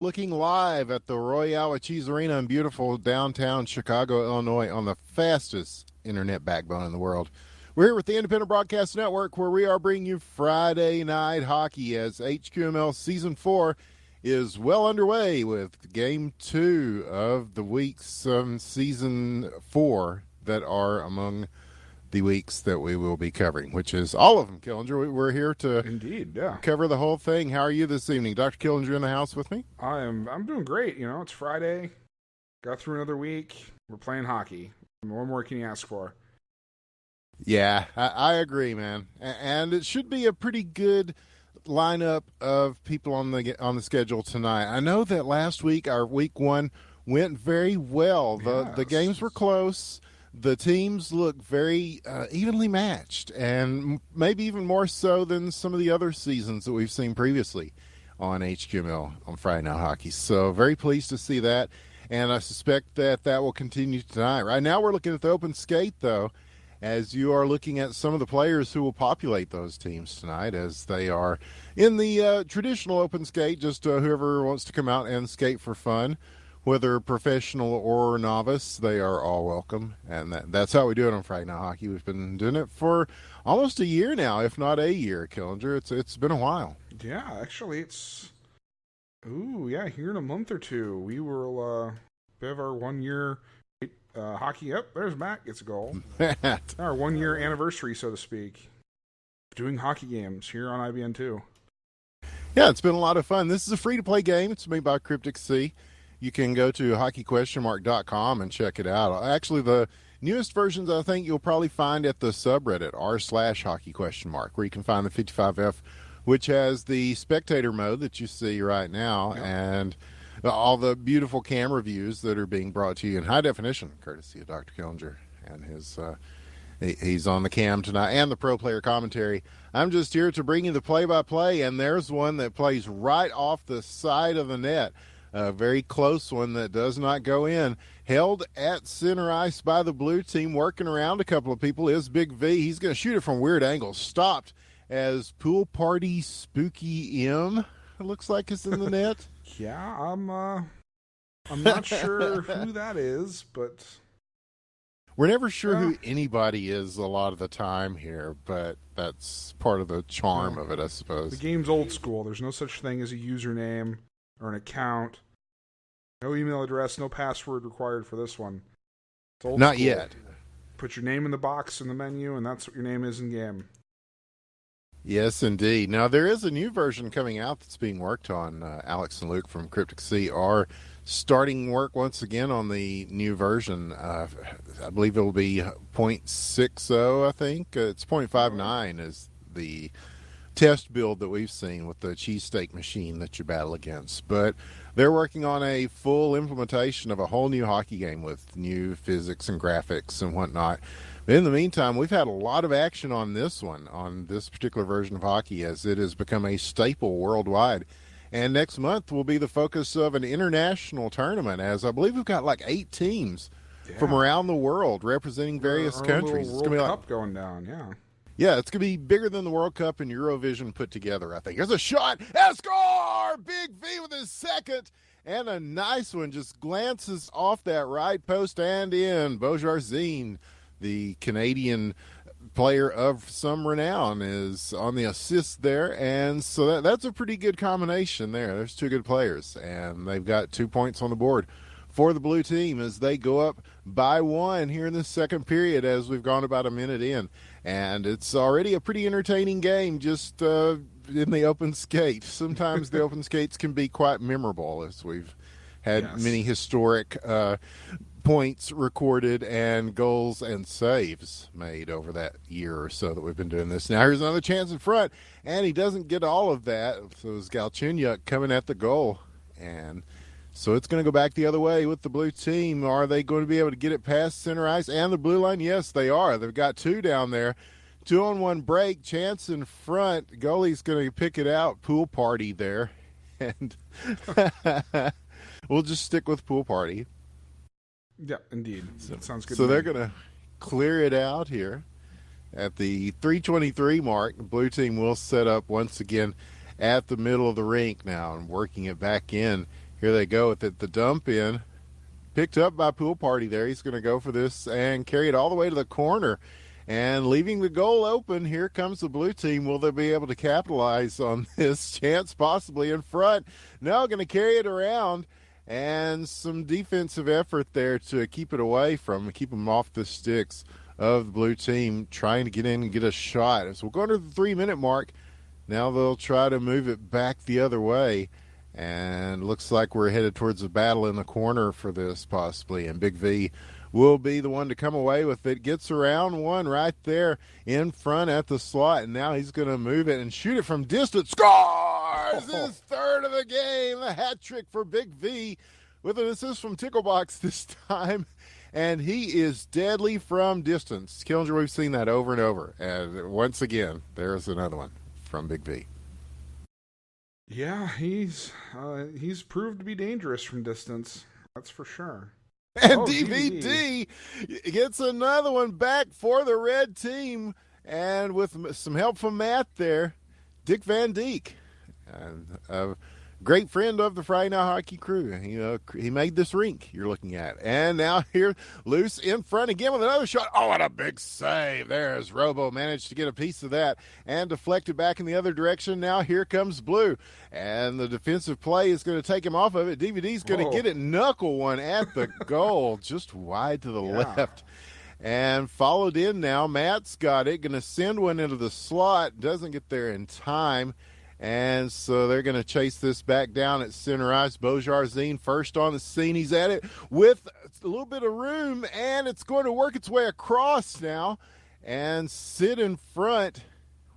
Looking live at the Royale Cheese Arena in beautiful downtown Chicago, Illinois, on the fastest internet backbone in the world. We're here with the Independent Broadcast Network, where we are bringing you Friday Night Hockey as HQML Season 4 is well underway with Game 2 of the weeks Season 4 that are among the weeks that we will be covering, which is all of them, Killinger. We're here to cover the whole thing. How are you this evening? Dr. Killinger in the house with me? I'm doing great. You know, it's Friday. Got through another week. We're playing hockey. What more can you ask for? Yeah, I agree, man. And it should be a pretty good lineup of people on the schedule tonight. I know that last week, our week one, went very well. The games were close. The teams look very evenly matched, and maybe even more so than some of the other seasons that we've seen previously on HQML on Friday Night Hockey. So very pleased to see that, and I suspect that will continue tonight. Right now we're looking at the open skate, though, as you are looking at some of the players who will populate those teams tonight, as they are in the traditional open skate, just whoever wants to come out and skate for fun. Whether professional or novice, they are all welcome, and that's how we do it on Friday Night Hockey. We've been doing it for almost a year now, if not a year, Killinger. It's been a while. Yeah, actually, here in a month or two, we will have our 1 year hockey. Yep, there's Matt gets a goal. Our 1 year anniversary, so to speak, doing hockey games here on IBN2. Yeah, it's been a lot of fun. This is a free-to-play game. It's made by Cryptic Sea. You can go to hockeyquestionmark.com and check it out. Actually, the newest versions I think you'll probably find at the subreddit r/hockeyquestionmark, where you can find the 55F, which has the spectator mode that you see right now, and all the beautiful camera views that are being brought to you in high definition, courtesy of Dr. Killinger and his he's on the cam tonight, and the pro player commentary. I'm just here to bring you the play-by-play, and there's one that plays right off the side of the net. A very close one that does not go in. Held at center ice by the blue team, working around a couple of people is Big V. He's going to shoot it from weird angles. Stopped as Pool Party Spooky M, it looks like, is in the net. Yeah, I'm not sure who that is, but we're never sure who anybody is a lot of the time here, but that's part of the charm of it, I suppose. The game's old school. There's no such thing as a username or an account. No email address, no password required for this one. It's old Not school. yet. Put your name in the box in the menu, and that's what your name is in game. Yes, indeed. Now, there is a new version coming out that's being worked on. Alex and Luke from Cryptic Sea are starting work once again on the new version. I believe it will be 0.60, I think. It's 0.59 is the test build that we've seen with the cheesesteak machine that you battle against. But they're working on a full implementation of a whole new hockey game with new physics and graphics and whatnot. But in the meantime, we've had a lot of action on this one, on this particular version of hockey, as it has become a staple worldwide. And next month will be the focus of an international tournament, as I believe we've got like 8 teams from around the world representing various countries. It's going to be like going down, Yeah, it's going to be bigger than the World Cup and Eurovision put together, I think. There's a shot. A score! Big V with his second. And a nice one. Just glances off that right post and in. Beaujarzine, the Canadian player of some renown, is on the assist there. And so that's a pretty good combination there. There's 2 good players. And they've got 2 points on the board for the blue team as they go up by 1 here in the second period, as we've gone about a minute in. And it's already a pretty entertaining game just in the open skate. Sometimes the open skates can be quite memorable, as we've had many historic points recorded and goals and saves made over that year or so that we've been doing this. Now here's another chance in front, and he doesn't get all of that. So it's Galchenyuk coming at the goal, and so it's going to go back the other way with the blue team. Are they going to be able to get it past center ice and the blue line? Yes, they are. They've got 2 down there. 2-on-1 break. Chance in front. Goalie's going to pick it out. Pool Party there. And we'll just stick with Pool Party. Yeah, indeed. That sounds good. So they're going to clear it out here at the 3:23 mark. The blue team will set up once again at the middle of the rink now and working it back in Here they go with it. The dump in. Picked up by Pool Party there. He's going to go for this and carry it all the way to the corner. And leaving the goal open, here comes the blue team. Will they be able to capitalize on this chance possibly in front? No, going to carry it around. And some defensive effort there to keep it away from, keep them off the sticks of the blue team, trying to get in and get a shot. As we'll go to the 3-minute mark, now they'll try to move it back the other way. And looks like we're headed towards a battle in the corner for this possibly. And Big V will be the one to come away with it. Gets around one right there in front at the slot. And now he's going to move it and shoot it from distance. Scores! His third of the game. A hat trick for Big V with an assist from Ticklebox this time. And he is deadly from distance. Killinger, we've seen that over and over. And once again, there's another one from Big V. Yeah, he's proved to be dangerous from distance. That's for sure. And DVD gets another one back for the red team, and with some help from Matt there, Dick Van Dijk, a great friend of the Friday Night Hockey crew. He made this rink you're looking at. And now here, loose in front again with another shot. Oh, what a big save. There's Robo, managed to get a piece of that and deflected back in the other direction. Now here comes Blue. And the defensive play is going to take him off of it. DVD's going to get it, knuckle one at the goal, just wide to the left. And followed in now. Matt's got it, going to send one into the slot. Doesn't get there in time. And so they're going to chase this back down at center ice. Bojarzine first on the scene. He's at it with a little bit of room, and it's going to work its way across now and sit in front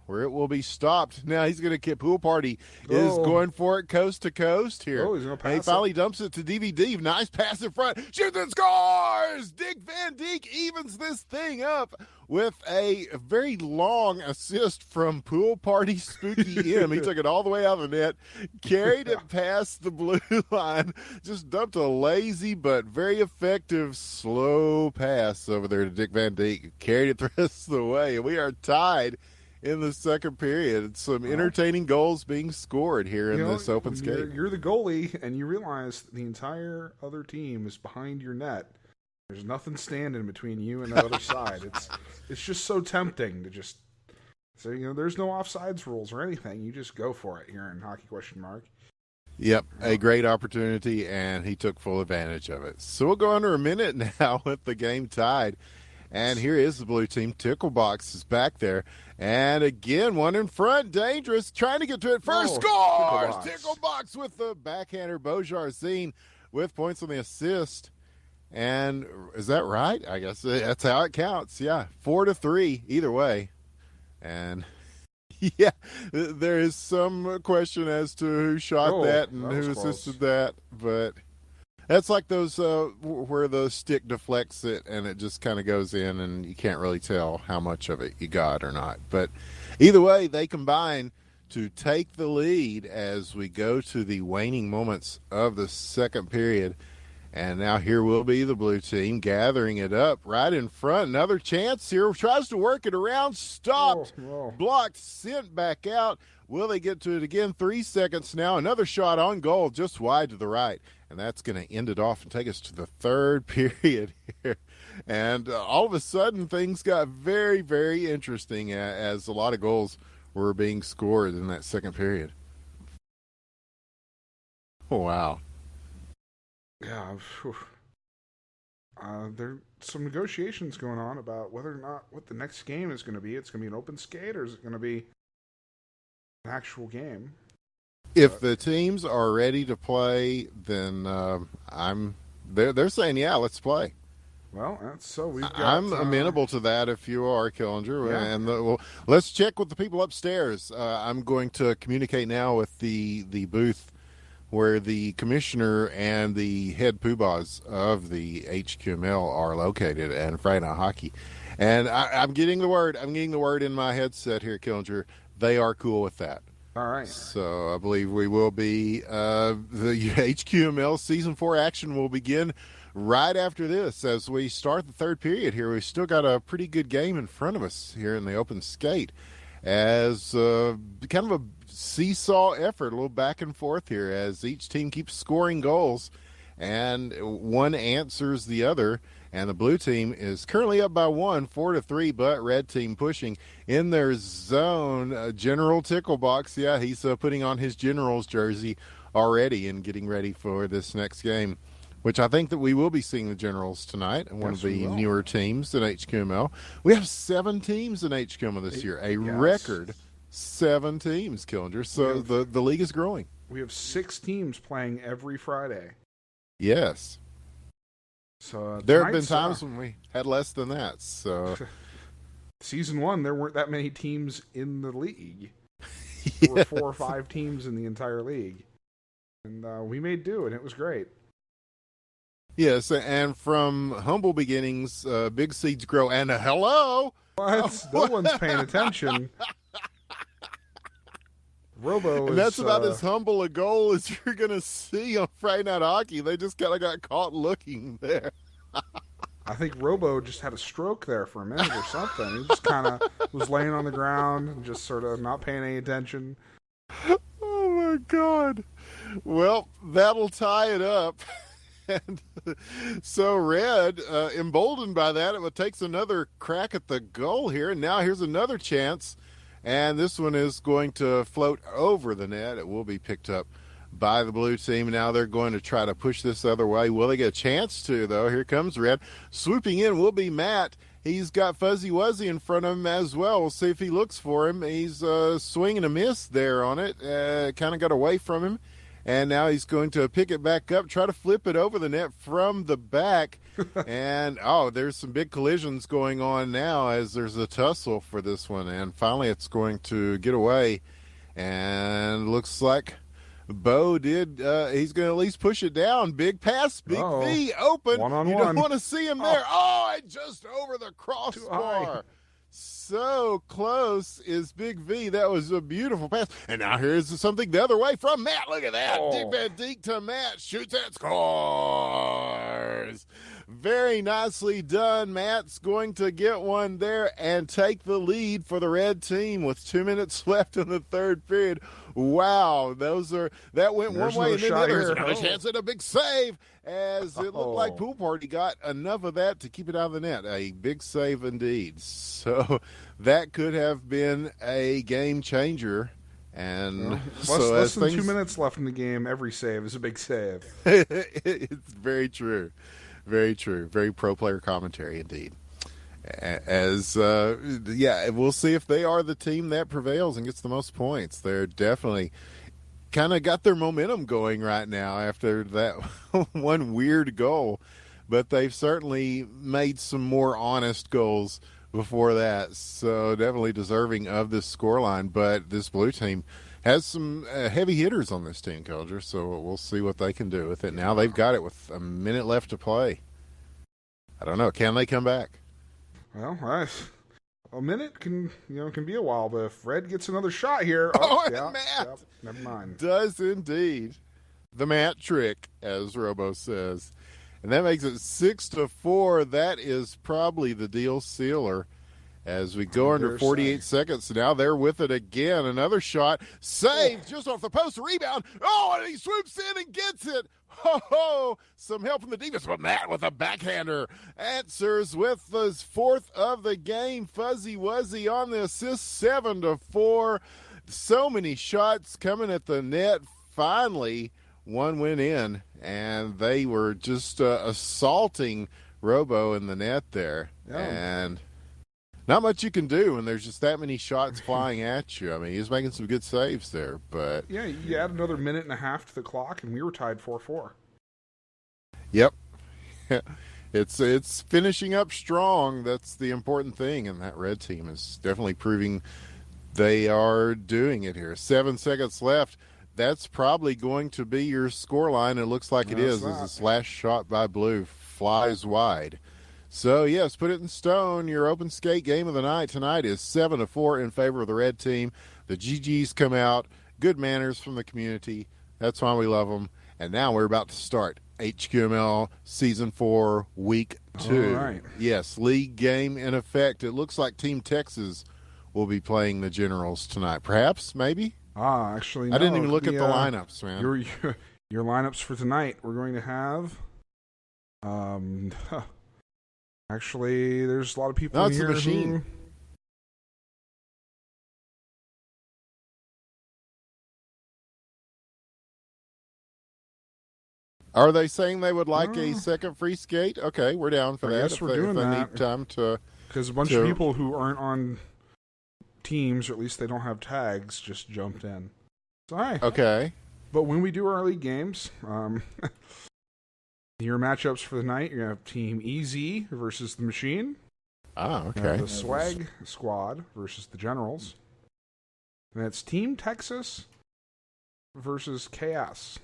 where it will be stopped. Now he's going to get Pool Party is going for it coast to coast here. Oh, he's going to pass. He finally dumps it to DVD. Nice pass in front. Shoots and scores! Dick Van Dijk evens this thing up with a very long assist from Pool Party Spooky M. He took it all the way out of the net, carried it past the blue line, just dumped a lazy but very effective slow pass over there to Dick Van Dijk. Carried it the rest of the way. We are tied in the second period. Some entertaining goals being scored here in this open skate. You're the goalie, and you realize the entire other team is behind your net. There's nothing standing between you and the other side. It's just so tempting to just say, there's no offsides rules or anything. You just go for it here in Hockey Question Mark. Yep, a great opportunity, and he took full advantage of it. So we'll go under a minute now with the game tied. And here is the blue team. Ticklebox is back there. And again, one in front, dangerous, trying to get to it first. Scores! Ticklebox with the backhander. Bojarzine with points on the assist. And is that right? I guess that's how it counts. Yeah, 4-3 either way. And yeah, there is some question as to who shot that and who assisted that. But that's like those where the stick deflects it and it just kind of goes in and you can't really tell how much of it you got or not. But either way, they combine to take the lead as we go to the waning moments of the second period. And now here will be the blue team gathering it up right in front. Another chance here. Tries to work it around. Stopped. Blocked. Sent back out. Will they get to it again? 3 seconds now. Another shot on goal just wide to the right. And that's going to end it off and take us to the third period here. And all of a sudden things got very, very interesting as a lot of goals were being scored in that second period. Oh, wow. Yeah, there's some negotiations going on about whether or not what the next game is going to be. It's going to be an open skate, or is it going to be an actual game? If the teams are ready to play, then they're saying, yeah, let's play. Well, that's so. I'm amenable to that if you are, Killinger. Yeah. And let's check with the people upstairs. I'm going to communicate now with the booth where the commissioner and the head poobahs of the HQML are located and Friday Night Hockey. And I'm getting the word. I'm getting the word in my headset here, Killinger. They are cool with that. All right. So I believe we will be the HQML Season 4 action will begin right after this as we start the third period here. We've still got a pretty good game in front of us here in the open skate as kind of a seesaw effort, a little back and forth here as each team keeps scoring goals and one answers the other. And the blue team is currently up by 1, 4-3, but red team pushing in their zone. General Ticklebox, yeah, he's putting on his General's jersey already and getting ready for this next game, which I think that we will be seeing the Generals tonight, and one of the newer teams in HQML. We have 7 teams in HQML this year, a record 7 teams, Killinger. So the league is growing. We have 6 teams playing every Friday. Yes. So there have been times when we had less than that. So Season 1, there weren't that many teams in the league. There were 4 or 5 teams in the entire league. And we made do, and it was great. Yes, and from humble beginnings, big seeds grow. And hello! What? No one's paying attention. Robo and that's about as humble a goal as you're going to see on Friday Night Hockey. They just kind of got caught looking there. I think Robo just had a stroke there for a minute or something. He just kind of was laying on the ground and just sort of not paying any attention. Oh, my God. Well, that'll tie it up. And so Red, emboldened by that, it takes another crack at the goal here. And now here's another chance. And this one is going to float over the net. It will be picked up by the blue team. Now they're going to try to push this other way. Will they get a chance to, though? Here comes Red. Swooping in will be Matt. He's got Fuzzy Wuzzy in front of him as well. We'll see if he looks for him. He's swinging a miss there on it. Kind of got away from him. And now he's going to pick it back up, try to flip it over the net from the back. And, there's some big collisions going on now as there's a tussle for this one. And finally it's going to get away. And looks like Bo did. He's going to at least push it down. Big pass, Big V, open. One-on-one. You don't want to see him there. And just over the crossbar. So close is Big V. That was a beautiful pass. And now here's something the other way from Matt. Look at that. Deep and deep to Matt. Shoots and scores. Very nicely done. Matt's going to get one there and take the lead for the red team with 2 minutes left in the third period. Wow. That went one way and then the other. Here's another chance at a big save as it looked like Pool Party got enough of that to keep it out of the net. A big save indeed. So that could have been a game changer. And less than 2 minutes left in the game, every save is a big save. It's very true. Very true. Very pro player commentary indeed. We'll see if they are the team that prevails and gets the most points. They're definitely kind of got their momentum going right now after that one weird goal, but they've certainly made some more honest goals before that. So definitely deserving of this scoreline, but this blue team has some heavy hitters on this team, Kelger, so we'll see what they can do with it. Now they've got it with a minute left to play. I don't know. Can they come back? Well, a minute can be a while, but if Red gets another shot here, Matt never mind. Does indeed the Matt trick, as Robo says, and that makes it 6-4. That is probably the deal sealer. As we go under 48 seconds, now they're with it again. Another shot, saved just off the post, rebound. And he swoops in and gets it. Some help from the defense, but Matt with a backhander answers with the 4th of the game. Fuzzy Wuzzy on the assist, 7-4. So many shots coming at the net. Finally, one went in, and they were just assaulting Robo in the net there. Yeah. And not much you can do when there's just that many shots flying at you. I mean, he's making some good saves there, but yeah, you add another minute and a half to the clock, and we were tied 4-4. Yep, it's finishing up strong. That's the important thing, and that red team is definitely proving they are doing it here. 7 seconds left. That's probably going to be your scoreline. It looks like it is. As this last shot by Blue flies wide. So, yes, put it in stone. Your open skate game of the night tonight is 7-4 in favor of the red team. The GGs come out. Good manners from the community. That's why we love them. And now we're about to start HQML Season 4, Week 2. All right. Yes, league game in effect. It looks like Team Texas will be playing the Generals tonight. Perhaps, maybe? Actually, no. I didn't even look at the lineups, man. Your lineups for tonight. We're going to have. Actually, there's a lot of people in here. No, it's the machine. Are they saying they would like a second free skate? Okay, we're down for that. I guess we're doing that. Need time to, because a bunch of people who aren't on teams, or at least they don't have tags, just jumped in. So, hi. Okay. But when we do our league games, your matchups for the night, you're going to have Team EZ versus the Machine. Okay. The Swag Squad versus the Generals. And it's Team Texas versus KS.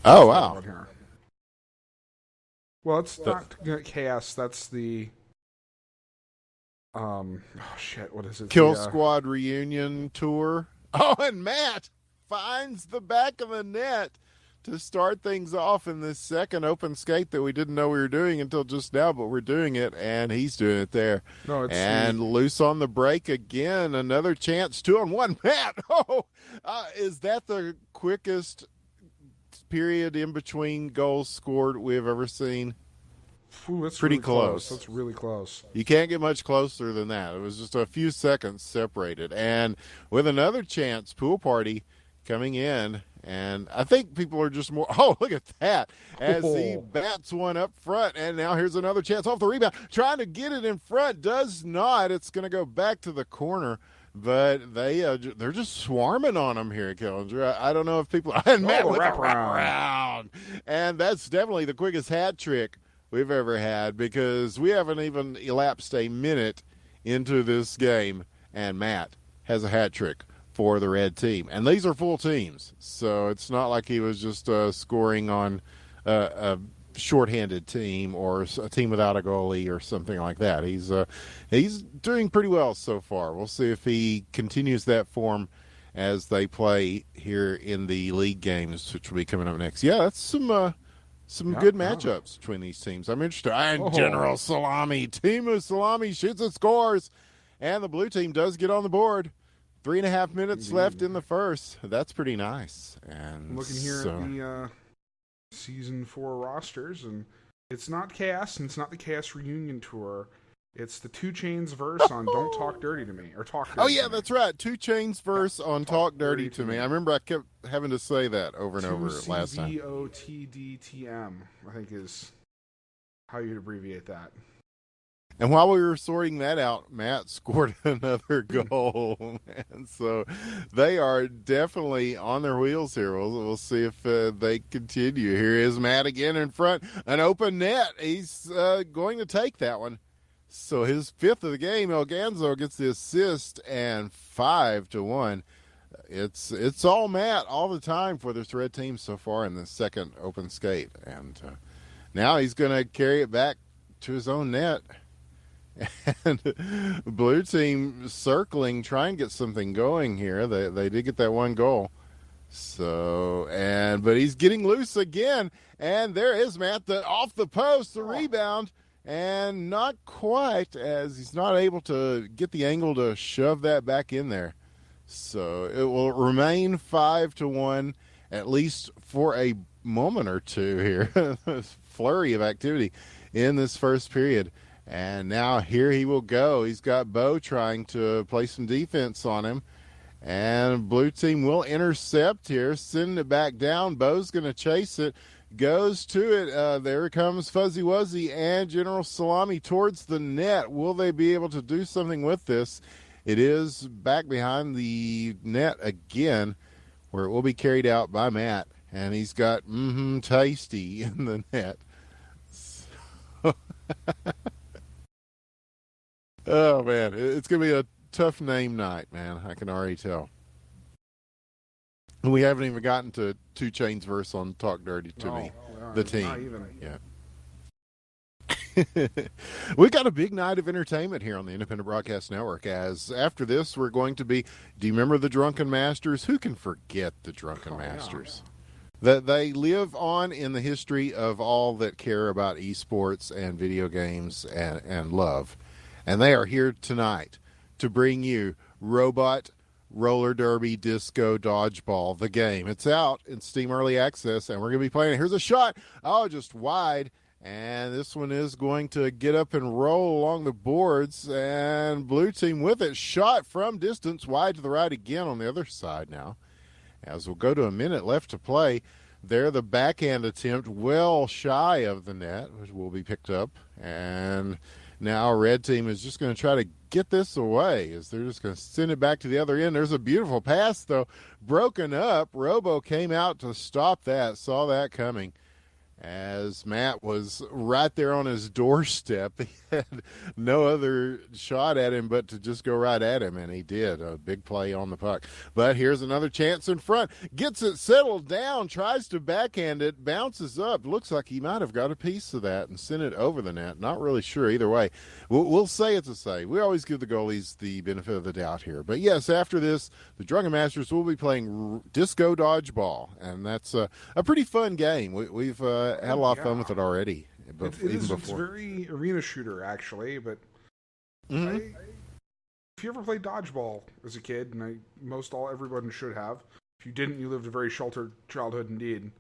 Oh, wow. Well, it's not KS. That's the... oh, shit. What is it? Kill Squad Reunion Tour. Oh, and Matt finds the back of the net to start things off in this second open skate that we didn't know we were doing until just now, but we're doing it, and he's doing it there. No, it's loose on the break again. Another chance. 2-on-1. Matt, is that the quickest period in between goals scored we've ever seen? Ooh, that's pretty really close. That's really close. You can't get much closer than that. It was just a few seconds separated. And with another chance, Pool Party coming in, and I think people are just more... Oh, look at that. As he bats one up front, and now here's another chance off the rebound. Trying to get it in front. Does not. It's going to go back to the corner. But they're just swarming on him here, Killinger. I don't know if people... And Matt with a wraparound. And that's definitely the quickest hat trick we've ever had, because we haven't even elapsed a minute into this game, and Matt has a hat trick for the red team. And these are full teams, so it's not like he was just scoring on a shorthanded team or a team without a goalie or something like that. He's doing pretty well so far. We'll see if he continues that form as they play here in the league games, which will be coming up next. Yeah, that's some good matchups between these teams. I'm interested. And General Salami, Timu Salami shoots and scores, and the blue team does get on the board. 3.5 minutes left in the first. That's pretty nice. And I'm looking here at the Season 4 rosters, and it's not KS, and it's not the KS Reunion Tour. It's the 2 Chainz verse on Don't Talk Dirty to Me. Or Talk Dirty Oh, yeah, to Me. that's right. 2 Chainz verse on Talk Dirty to Me. I remember I kept having to say that over and over last time. CVOTDTM, I think is how you'd abbreviate that. And while we were sorting that out, Matt scored another goal. And so they are definitely on their wheels here. We'll see if they continue. Here is Matt again in front. An open net. He's going to take that one. So his 5th of the game, El Ganzo gets the assist, and 5-1. It's all Matt all the time for this red team so far in the second open skate. And now he's going to carry it back to his own net. And blue team circling, trying to get something going here. They did get that one goal. But he's getting loose again. And there is Matt, off the post, the rebound. And not quite, as he's not able to get the angle to shove that back in there. So it will remain 5-1, at least for a moment or two here. Flurry of activity in this first period. And now here he will go. He's got Bo trying to play some defense on him. And blue team will intercept here, send it back down. Bo's going to chase it. Goes to it. There comes Fuzzy Wuzzy and General Salami towards the net. Will they be able to do something with this? It is back behind the net again, where it will be carried out by Matt. And he's got Tasty in the net. So oh, man. It's going to be a tough name night, man. I can already tell. We haven't even gotten to 2 Chainz verse on Talk Dirty to Me, the team. Not even. Yeah. We got a big night of entertainment here on the Independent Broadcast Network, as after this we're going to be, do you remember the Drunken Masters? Who can forget the Drunken Masters? That they live on in the history of all that care about esports and video games and love. And they are here tonight to bring you Robot Roller Derby Disco Dodgeball, the game. It's out in Steam Early Access, and we're going to be playing it. Here's a shot. Oh, just wide. And this one is going to get up and roll along the boards, and blue team with it. Shot from distance, wide to the right again on the other side now. As we'll go to a minute left to play. There, the backhand attempt well shy of the net, which will be picked up. And now red team is just going to try to get this away as they're just going to send it back to the other end. There's a beautiful pass, though, broken up. Robo came out to stop that, saw that coming. As Matt was right there on his doorstep. He had no other shot at him but to just go right at him, and he did. A big play on the puck. But here's another chance in front. Gets it settled down, tries to backhand it, bounces up. Looks like he might have got a piece of that and sent it over the net. Not really sure either way. We'll say it's a save. We always give the goalies the benefit of the doubt here. But, yes, after this, the Drunken Masters will be playing Disco Dodgeball, and that's a pretty fun game. We've had a lot of fun with it already. It's very arena shooter, actually, but if you ever played dodgeball as a kid, and everyone should have. If you didn't, you lived a very sheltered childhood indeed.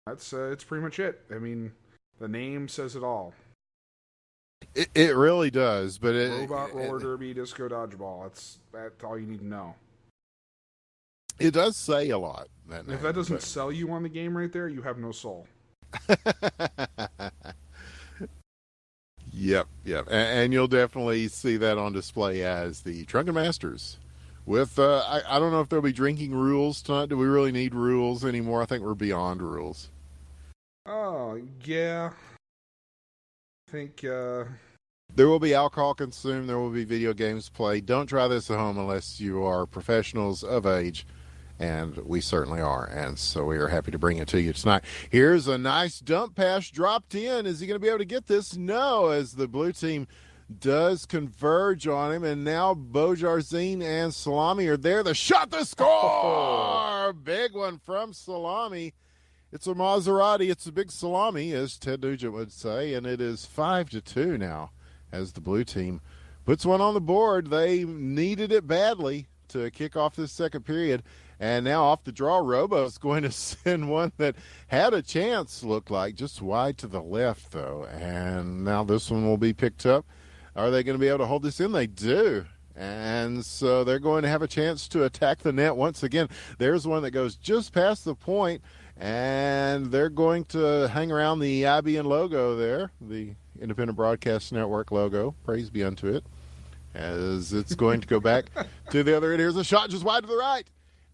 That's it's pretty much it. I mean, the name says it all. It really does, but Robot roller derby disco dodgeball. That's all you need to know. It does say a lot. If that doesn't sell you on the game right there, you have no soul. Yep. And you'll definitely see that on display as the Drunken Masters. With, I don't know if there'll be drinking rules tonight. Do we really need rules anymore? I think we're beyond rules. Oh, yeah. I think, There will be alcohol consumed. There will be video games played. Don't try this at home unless you are professionals of age. And we certainly are. And so we are happy to bring it to you tonight. Here's a nice dump pass dropped in. Is he going to be able to get this? No, as the blue team does converge on him. And now Bojarzine and Salami are there. The shot, the score! Big one from Salami. It's a Maserati. It's a big salami, as Ted Nugent would say. And it is 5-2 now as the blue team puts one on the board. They needed it badly to kick off this second period. And now off the draw, Robo is going to send one that had a chance, looked like, just wide to the left, though. And now this one will be picked up. Are they going to be able to hold this in? They do. And so they're going to have a chance to attack the net once again. There's one that goes just past the point, and they're going to hang around the IBN logo there, the Independent Broadcast Network logo. Praise be unto it. As it's going to go back to the other end. Here's a shot just wide to the right.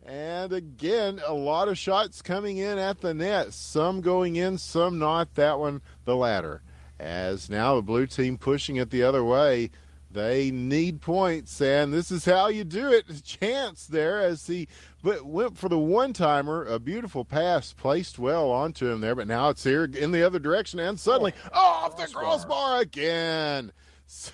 And again, a lot of shots coming in at the net. Some going in, some not. That one, the latter. As now the blue team pushing it the other way. They need points, and this is how you do it. A chance there as he went for the one-timer. A beautiful pass placed well onto him there, but now it's here in the other direction, and suddenly off the crossbar again. So,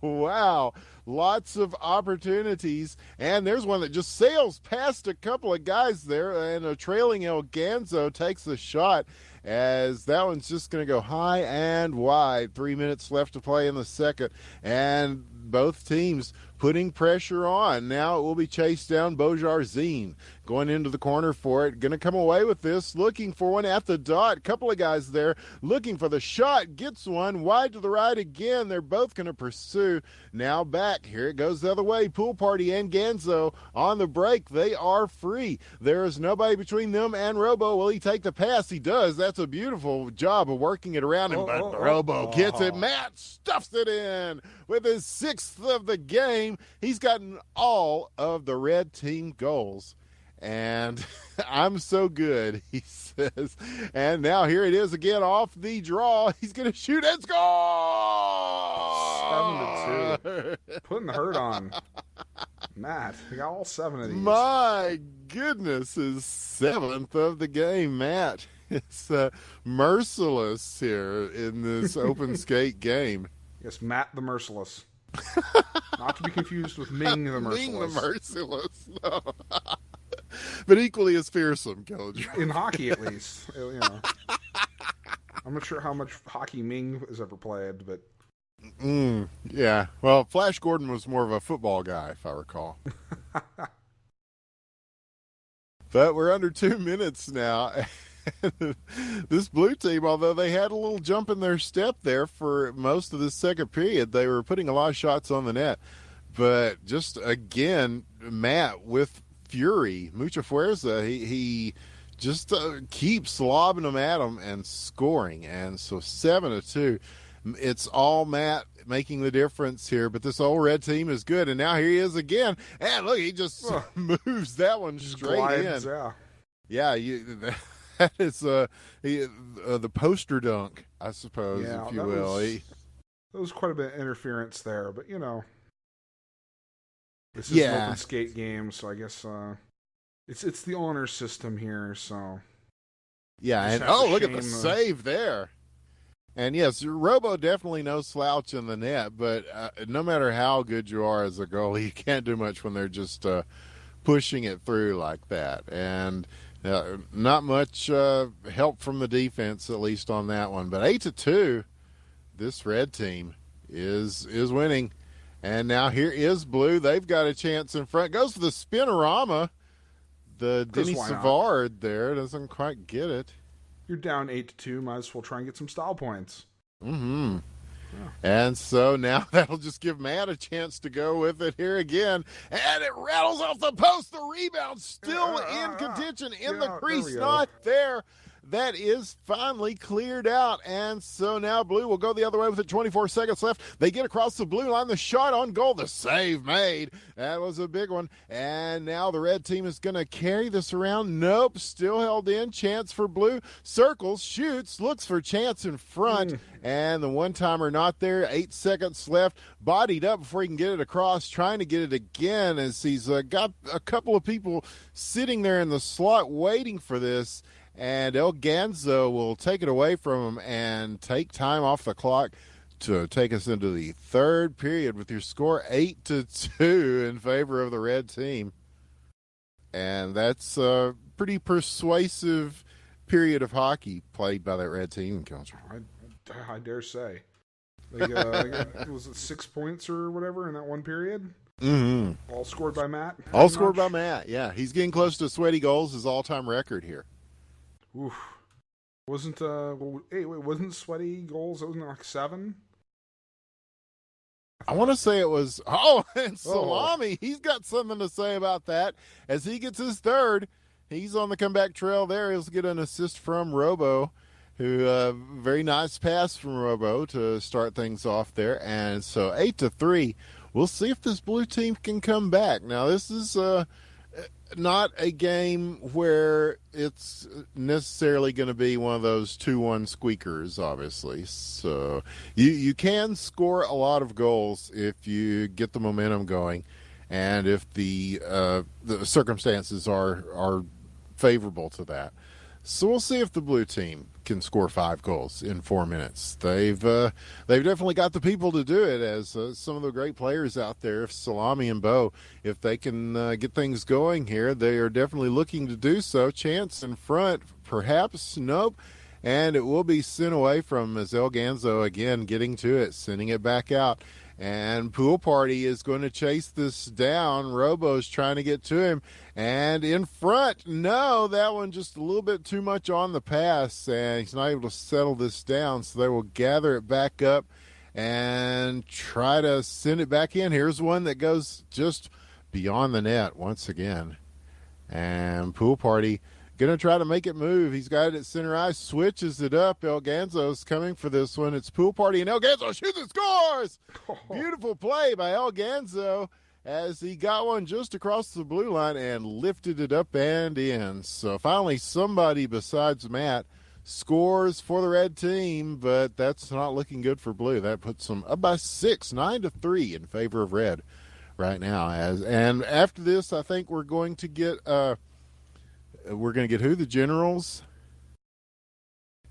wow. Lots of opportunities, and there's one that just sails past a couple of guys there, and a trailing El Ganzo takes the shot as that one's just going to go high and wide. 3 minutes left to play in the second, and both teams putting pressure on. Now it will be chased down. Bojarzine going into the corner for it. Going to come away with this. Looking for one at the dot. Couple of guys there looking for the shot. Gets one wide to the right again. They're both going to pursue. Now back. Here it goes the other way. Pool Party and Ganzo on the break. They are free. There is nobody between them and Robo. Will he take the pass? He does. That's a beautiful job of working it around him. But Robo gets it. Matt stuffs it in with his 6th of the game. He's gotten all of the red team goals. And I'm so good, he says. And now here it is again off the draw. He's going to shoot and score! 7-2. Putting the hurt on. Matt, we got all 7 of these. My goodness, his 7th of the game, Matt. It's merciless here in this open skate game. Yes, Matt the Merciless. Not to be confused with Ming the Merciless. Ming the Merciless, no. But equally as fearsome, Coach. In hockey, at least. You know. I'm not sure how much hockey Ming has ever played, but Yeah. Well, Flash Gordon was more of a football guy, if I recall. But we're under 2 minutes now. This blue team, although they had a little jump in their step there for most of the second period, they were putting a lot of shots on the net. But just again, Matt with fury, mucha fuerza, he just keeps lobbing them at him and scoring. And so 7-2. It's all Matt making the difference here, but this old red team is good. And now here he is again. And look, he just moves that one straight glides, in. Yeah. That is the poster dunk, I suppose, Yeah, if you will. There was quite a bit of interference there, but this is an open skate game, so I guess it's the honor system here. So yeah, and look at the save there. And yes, Robo definitely no slouch in the net, but no matter how good you are as a goalie, you can't do much when they're just pushing it through like that. And not much help from the defense, at least on that one. But 8-2, this red team is winning. And now here is blue. They've got a chance in front. Goes for the spinorama. The Denny Savard there doesn't quite get it. You're down 8-2. Might as well try and get some style points. Mm-hmm. Yeah. And so now that'll just give Matt a chance to go with it here again. And it rattles off the post. The rebound still in contention in the crease. Not there. That is finally cleared out. And so now blue will go the other way with it. 24 seconds left. They get across the blue line. The shot on goal. The save made. That was a big one. And now the red team is going to carry this around. Nope. Still held in. Chance for blue. Circles. Shoots. Looks for chance in front. And the one-timer not there. 8 seconds left. Bodied up before he can get it across. Trying to get it again as he's got a couple of people sitting there in the slot waiting for this. And El Ganzo will take it away from him and take time off the clock to take us into the third period with your score 8-2 in favor of the red team. And that's a pretty persuasive period of hockey played by that red team, Coach. I dare say. Was it 6 points or whatever in that one period? Mm-hmm. All scored by Matt? All scored by Matt, yeah. He's getting close to sweaty goals, his all-time record here. Oof. Wasn't sweaty goals? It was like 7? I want to say it was. And Salami, he's got something to say about that. As he gets his third, he's on the comeback trail there. He'll get an assist from Robo, who very nice pass from Robo to start things off there. And so 8-3. We'll see if this blue team can come back. Now, this is not a game where it's necessarily going to be one of those 2-1 squeakers, obviously. So you can score a lot of goals if you get the momentum going and if the circumstances are favorable to that. So we'll see if the blue team can score 5 goals in 4 minutes. They've definitely got the people to do it, as some of the great players out there, Salami and Bo, if they can get things going here, they are definitely looking to do so. Chance in front, perhaps, nope. And it will be sent away from El Ganzo again, getting to it, sending it back out. And Pool Party is going to chase this down. Robo's trying to get to him. And in front, no, that one just a little bit too much on the pass. And he's not able to settle this down. So they will gather it back up and try to send it back in. Here's one that goes just beyond the net once again. And Pool Party going to try to make it move. He's got it at center ice, switches it up. El Ganzo's coming for this one. It's Pool Party, and El Ganzo shoots and scores! Beautiful play by El Ganzo as he got one just across the blue line and lifted it up and in. So finally somebody besides Matt scores for the red team, but that's not looking good for blue. That puts them up by 6, 9-3 in favor of red right now. And after this, I think we're going to get who? The Generals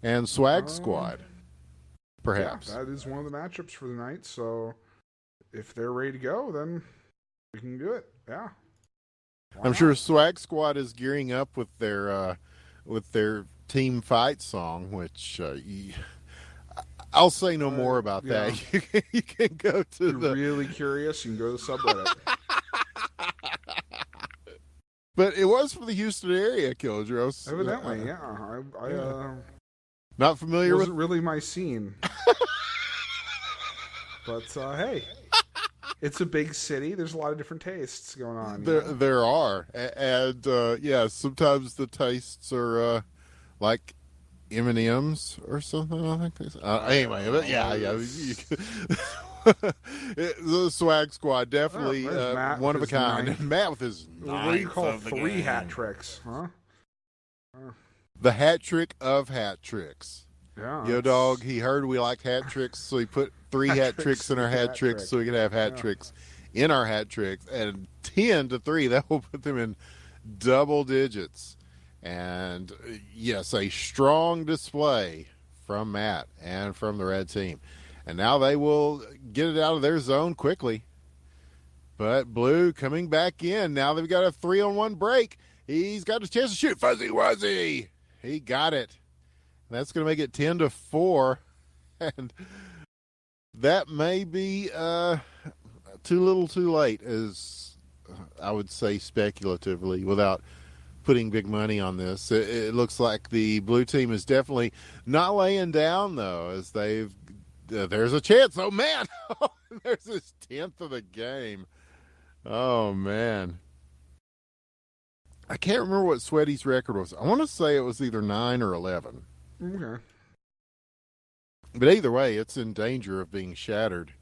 and Swag Squad, perhaps. Yeah, that is one of the matchups for the night. So if they're ready to go, then we can do it. Yeah. I'm sure Swag Squad is gearing up with their team fight song, which I'll say no more about that. You can go to If you're really curious, you can go to the subreddit. But it was for the Houston area, Kildros. Evidently, yeah. I not familiar wasn't with. really my scene. But hey, it's a big city. There's a lot of different tastes going on. There are, and sometimes the tastes are like M&Ms or something. I think. Anyway, but the Swag Squad definitely one of a kind. And Matt with his what do you call 3 hat tricks, huh? The hat trick of hat tricks. Yeah, Yo, dog, he heard we liked hat tricks, so he put 3 hat tricks in our hat tricks so we could have hat tricks in our hat tricks. And 10 to 3, that will put them in double digits. And, yes, a strong display from Matt and from the red team. And now they will get it out of their zone quickly. But Blue coming back in. Now they've got a 3-on-1 break. He's got a chance to shoot. Fuzzy Wuzzy. He got it. That's going to make it 10 to 4. And that may be too little too late, as I would say speculatively, without putting big money on this. It looks like the blue team is definitely not laying down, though, as they've there's a chance. Oh, man. There's his 10th of the game. Oh, man. I can't remember what Sweaty's record was. I want to say it was either 9 or 11. Okay. But either way, it's in danger of being shattered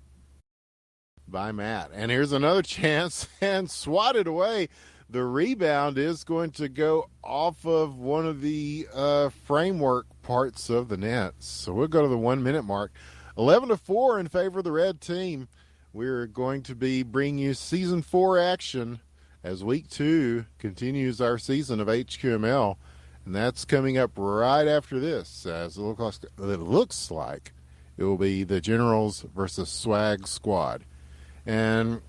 by Matt. And here's another chance, and swatted away. The rebound is going to go off of one of the framework parts of the net. So we'll go to the 1 minute mark. 11 to 4 in favor of the red team. We're going to be bringing you season 4 action as week 2 continues our season of HQML. And that's coming up right after this, as it looks like it will be the Generals versus Swag Squad. And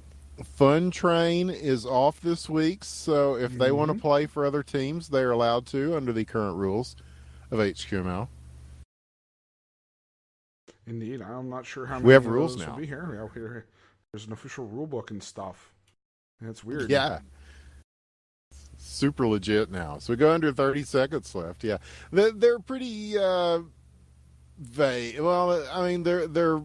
Fun Train is off this week, so if they want to play for other teams, they're allowed to under the current rules of HQML. Indeed, I'm not sure how many we have rules now. Will be here. There's an official rule book and stuff. That's weird. Yeah. Super legit now. So we go under 30 seconds left. Yeah. They're pretty vague. Well, I mean, they're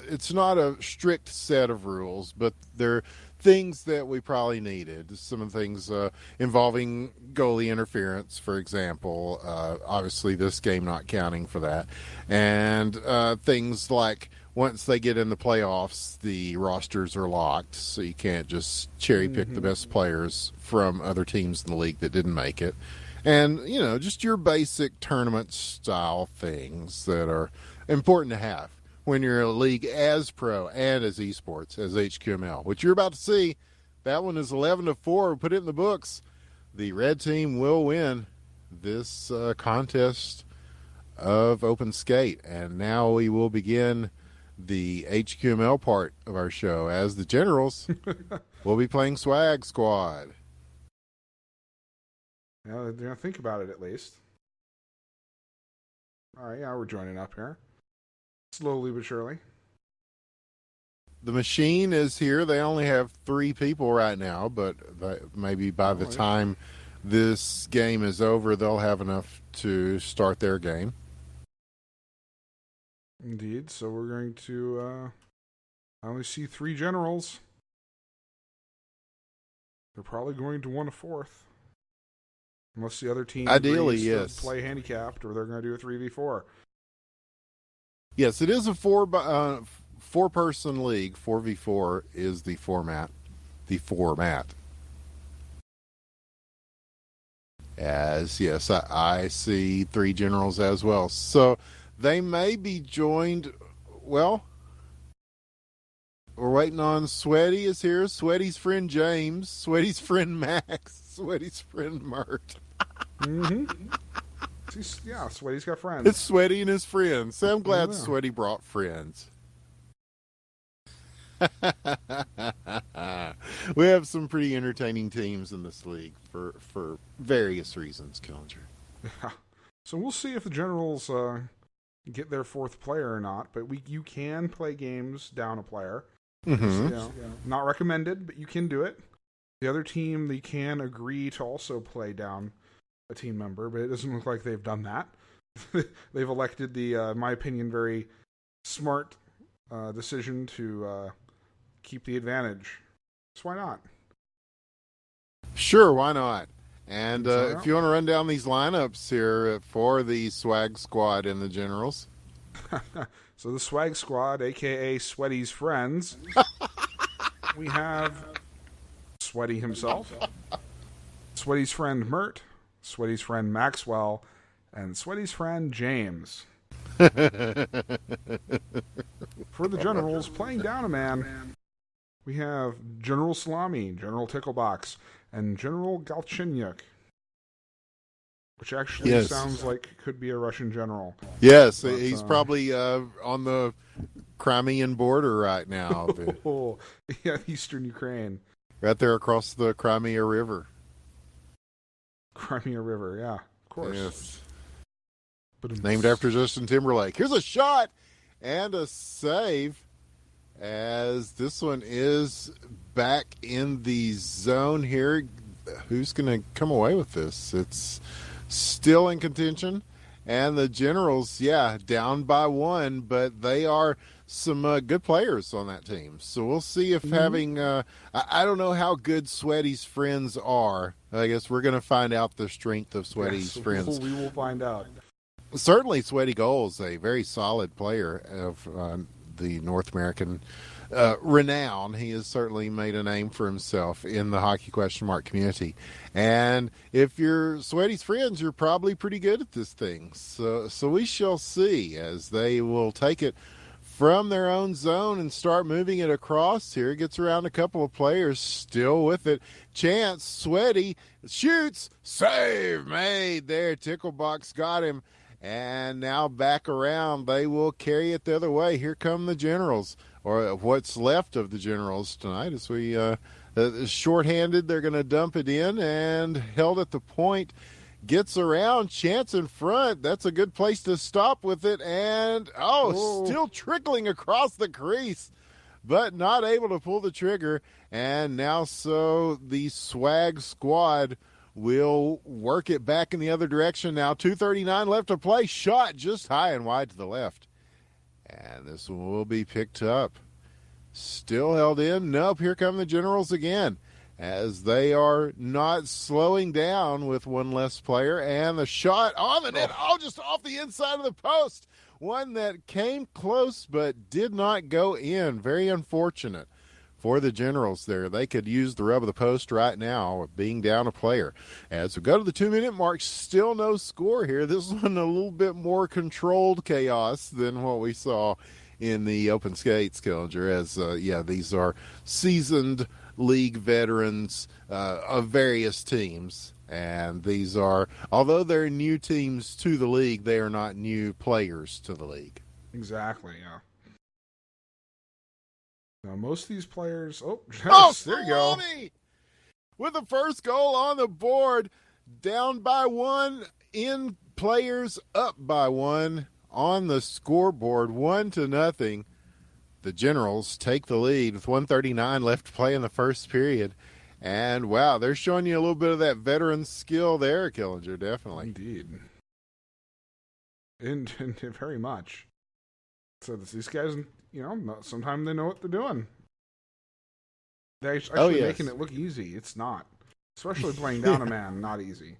it's not a strict set of rules, but they're things that we probably needed. Some of the things involving goalie interference, for example. Obviously, this game not counting for that. And things like once they get in the playoffs, the rosters are locked, so you can't just cherry pick the best players from other teams in the league that didn't make it. And, just your basic tournament style things that are important to have when you're in a league as pro and as esports, as HQML. What you're about to see, that one is 11 to 4. Put it in the books. The red team will win this contest of Open Skate. And now we will begin the HQML part of our show as the Generals will be playing Swag Squad. Yeah, think about it at least. All right, we're joining up here. Slowly but surely. The machine is here. They only have 3 people right now, but maybe by the time this game is over, they'll have enough to start their game. Indeed. So we're going to I only see 3 generals. They're probably going to want a 4th. Unless the other team ideally, yes, to play handicapped, or they're going to do a 3v4. Yes, it is a 4-person league. 4v4 is the format. As, yes, I see 3 generals as well. So they may be joined, well, we're waiting on Sweaty is here, Sweaty's friend James, Sweaty's friend Max, Sweaty's friend Mert. Yeah, Sweaty's got friends. It's Sweaty and his friends. So I'm glad Sweaty brought friends. We have some pretty entertaining teams in this league for various reasons, Killinger. Yeah. So we'll see if the Generals get their fourth player or not, but you can play games down a player. Not recommended, but you can do it. The other team, they can agree to also play down a team member, but it doesn't look like they've done that. They've elected the, in my opinion, very smart decision to keep the advantage. So why not? Sure, why not? And if you want to run down these lineups here for the Swag Squad and the Generals. So the Swag Squad, a.k.a. Sweaty's friends, we have Sweaty himself, Sweaty's friend Mert, Sweaty's friend Maxwell, and Sweaty's friend James. For the Generals, playing down a man, we have General Salami, General Ticklebox, and General Galchenyuk, which actually sounds like could be a Russian general. Yes, but, he's probably on the Crimean border right now. Yeah, Eastern Ukraine. Right there across the Crimea River. Crimea River, yeah, of course. Yes. But named after Justin Timberlake. Here's a shot and a save, as this one is back in the zone here. Who's going to come away with this? It's still in contention, and the Generals, down by one, but they are some good players on that team. So we'll see if having I don't know how good Sweaty's friends are. I guess we're going to find out the strength of Sweaty's friends. We will find out. Certainly Sweaty Goals, a very solid player of the North American renown. He has certainly made a name for himself in the Hockey Question Mark community. And if you're Sweaty's friends, you're probably pretty good at this thing. So we shall see, as they will take it from their own zone and start moving it across here. Gets around a couple of players, still with it. Chance, Sweaty, shoots, save made there. Ticklebox got him. And now back around, they will carry it the other way. Here come the Generals, or what's left of the Generals tonight. As we shorthanded, they're going to dump it in, and held at the point. Gets around, Chance in front. That's a good place to stop with it. And, still trickling across the crease, but not able to pull the trigger. And now so the Swag Squad will work it back in the other direction. Now 2:39 left to play. Shot just high and wide to the left. And this one will be picked up. Still held in. Nope, here come the Generals again, as they are not slowing down with one less player. And the shot on the net, just off the inside of the post. One that came close but did not go in. Very unfortunate for the Generals there. They could use the rub of the post right now, being down a player. As we go to the 2-minute mark, still no score here. This one a little bit more controlled chaos than what we saw in the open skates, Killinger, as these are seasoned league veterans of various teams. And these are, although they're new teams to the league, they are not new players to the league. Exactly, yeah. Now, most of these players... there you go. With the first goal on the board, down by one, in players, up by one on the scoreboard, 1-0. The Generals take the lead with 1:39 left to play in the first period. And, wow, they're showing you a little bit of that veteran skill there, Killinger, definitely. Indeed. And very much. So these guys... sometimes they know what they're doing. They're actually making it look easy. It's not. Especially playing down a man, not easy.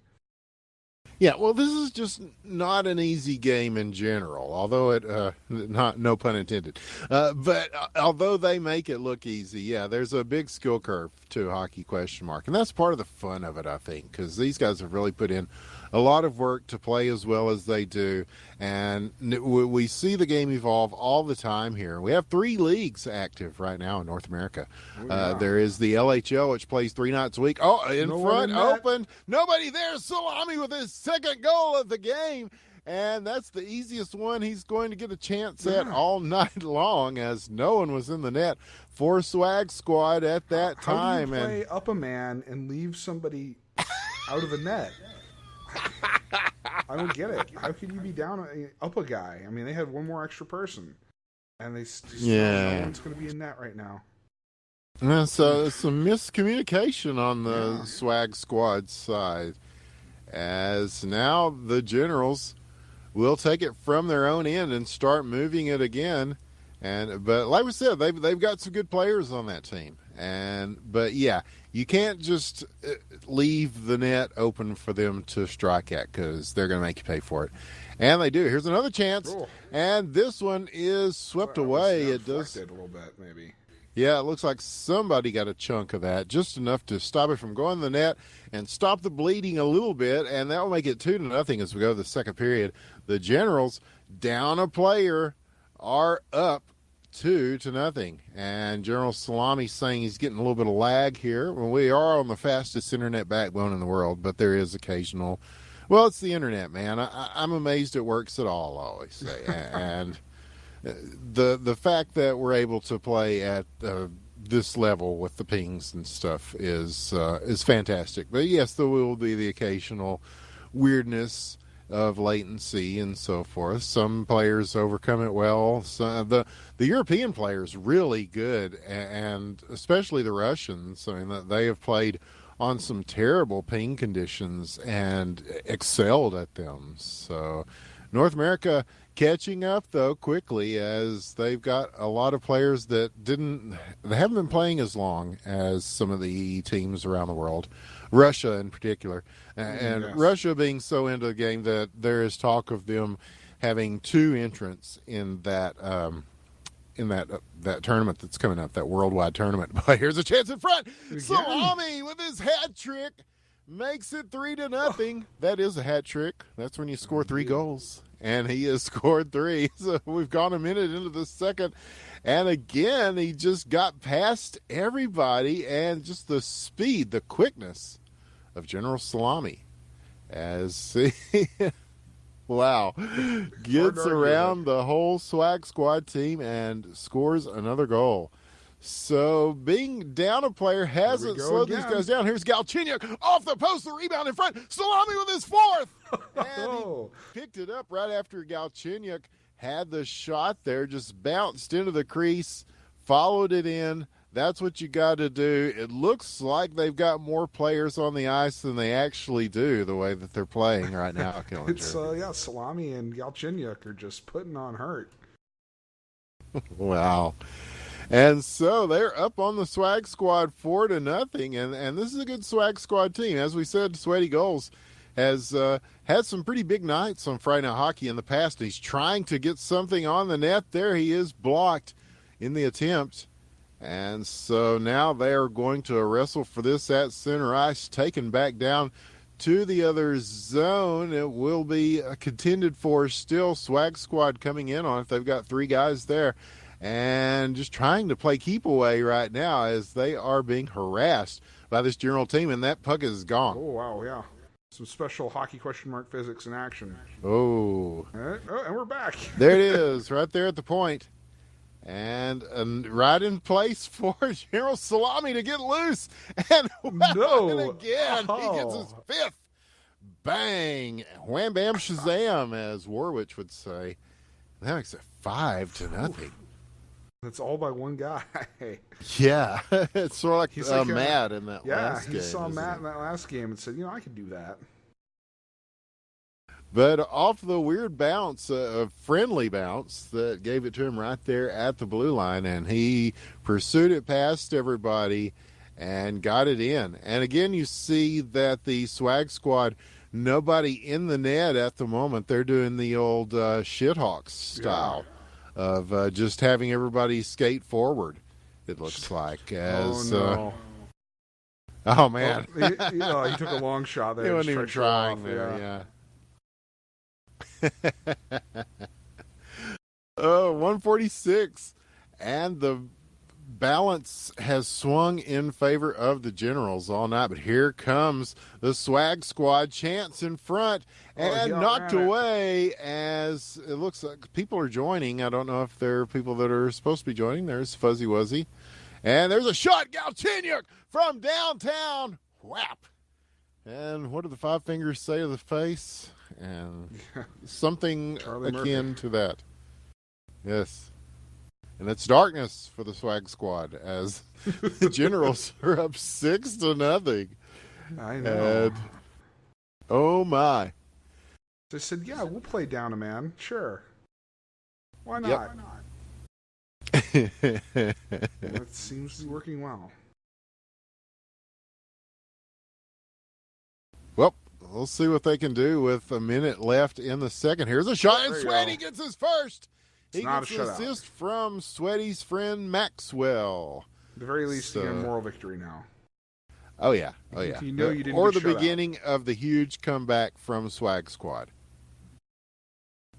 Yeah, well, this is just not an easy game in general, although it, no pun intended. But although they make it look easy, there's a big skill curve to Hockey Question Mark. And that's part of the fun of it, I think, because these guys have really put in a lot of work to play as well as they do. And we see the game evolve all the time here. We have 3 leagues active right now in North America. There is the LHL, which plays 3 nights a week. Open. Nobody there. Salami with his second goal of the game. And that's the easiest one he's going to get a chance at all night long, as no one was in the net for Swag Squad at that time. How do you play up a man and leave somebody out of the net? I don't get it. How could you be down up a guy? I mean, they had one more extra person, and they just no one's going to be in net right now. So some miscommunication on the Swag Squad side, as now the Generals will take it from their own end and start moving it again. But like we said, they've got some good players on that team. But yeah, you can't just leave the net open for them to strike at, because they're going to make you pay for it. And they do. Here's another chance. Cool. And this one is swept away. It does a little bit, maybe. Yeah, it looks like somebody got a chunk of that, just enough to stop it from going to the net and stop the bleeding a little bit, and that will make it 2-0 as we go to the second period. The Generals, down a player, are up 2-0. And General Salami saying he's getting a little bit of lag here. Well, we are on the fastest internet backbone in the world, but there is occasional. Well, it's the internet, man. I'm amazed it works at all, I always say. And the fact that we're able to play at this level with the pings and stuff is fantastic. But yes, there will be the occasional weirdness of latency and so forth. Some players overcome it well. The European players really good, and especially the Russians. I mean, they have played on some terrible ping conditions and excelled at them. So North America catching up though quickly, as they've got a lot of players that haven't been playing as long as some of the teams around the world, Russia in particular. And yes. Russia being so into the game that there is talk of them having 2 entrants in that that tournament that's coming up, that worldwide tournament. But here's a chance in front. Salami with his hat trick makes it 3-0. That is a hat trick. That's when you score 3 goals. And he has scored 3. So we've gone a minute into the second. And again, he just got past everybody, and just the speed, the quickness of General Salami as he, wow, gets around the whole Swag Squad team and scores another goal. So being down a player hasn't slowed these guys down. Here's Galchenyuk off the post, the rebound in front. Salami with his 4th. And he picked it up right after Galchenyuk had the shot there, just bounced into the crease, followed it in. That's what you got to do. It looks like they've got more players on the ice than they actually do, the way that they're playing right now. It's Salami and Galchenyuk are just putting on hurt. Wow. And so they're up on the Swag Squad 4-0, and this is a good Swag Squad team. As we said, Sweaty Goals has had some pretty big nights on Friday Night Hockey in the past. He's trying to get something on the net. There he is, blocked in the attempt. And so now they are going to wrestle for this at center ice, taken back down to the other zone. It will be contended for still. Swag Squad coming in on it. They've got 3 guys there, and just trying to play keep away right now as they are being harassed by this General team, and that puck is gone. Oh, wow, yeah. Some special hockey ? Physics in action. Oh. And we're back. There it is, right there at the point. And right in place for General Salami to get loose. And again, he gets his 5th. Bang. Wham, bam, shazam, as Warwich would say. That makes it 5-0. That's all by one guy. Yeah. It's sort of like Matt in that last game. Yeah, he saw Matt in that last game and said, I could do that. But off the weird bounce, a friendly bounce that gave it to him right there at the blue line, and he pursued it past everybody and got it in. And again, you see that the Swag Squad, nobody in the net at the moment. They're doing the old shithawks style of just having everybody skate forward, it looks like. As, oh, man. Well, he took a long shot there. He wasn't even trying there, yeah. 146, and the balance has swung in favor of the Generals all night, but here comes the Swag Squad, chance in front, and knocked away as it looks like people are joining. I don't know if they're people that are supposed to be joining. There's Fuzzy Wuzzy, and there's a shot. Galchenyuk from downtown, whap, And what do the five fingers say to the face? And something Charlie akin Murphy. to that. Yes. And it's darkness for the Swag Squad as the Generals are up 6-0. I know. And, oh my. They said, yeah, we'll play down a man. Sure. Why not? Yep. It seems to be working well. Well, we'll see what they can do with a minute left in the second. Here's a shot, and There you Sweaty go. gets his first. It's He not gets a an shutout. assist from Sweaty's friend Maxwell. At the very least, you get a So- moral victory now. Oh, yeah. Oh, yeah. You know you didn't or get the shut out. beginning of the huge comeback from Swag Squad.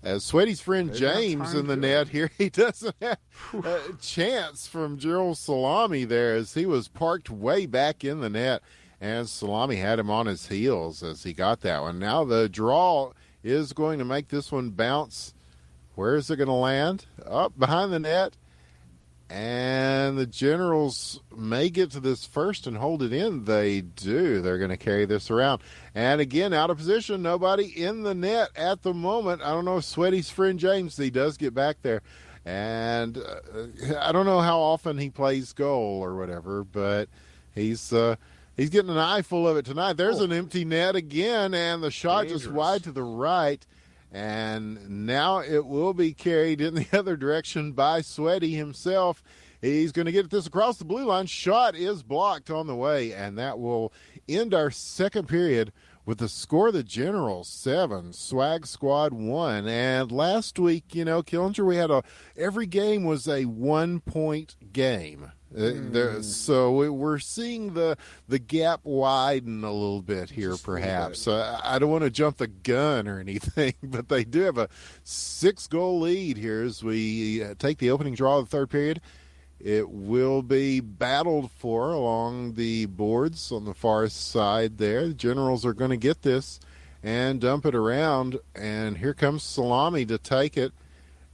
As Sweaty's friend They've got James time in the to do net it. here, he doesn't have a chance from Gerald Salami there as he was parked way back in the net. And Salami had him on his heels as he got that one. Now the draw is going to make this one bounce. Where is it going to land? Up behind the net. And the Generals may get to this first and hold it in. They do. They're going to carry this around. And again, out of position. Nobody in the net at the moment. I don't know if Sweaty's friend James, he does get back there. And I don't know how often he plays goal or whatever, but he's getting an eyeful of it tonight. There's an empty net again, and the shot just Dangerous. wide to the right. And now it will be carried in the other direction by Sweaty himself. He's going to get this across the blue line. Shot is blocked on the way, and that will end our second period with the score of the Generals 7, Swag Squad 1. And last week, Killinger, we had every game was a 1-point game. So we're seeing the gap widen a little bit here, Just a little perhaps. I don't want to jump the gun or anything, but they do have a 6-goal lead here as we take the opening draw of the third period. It will be battled for along the boards on the far side there. The Generals are going to get this and dump it around, and here comes Salami to take it.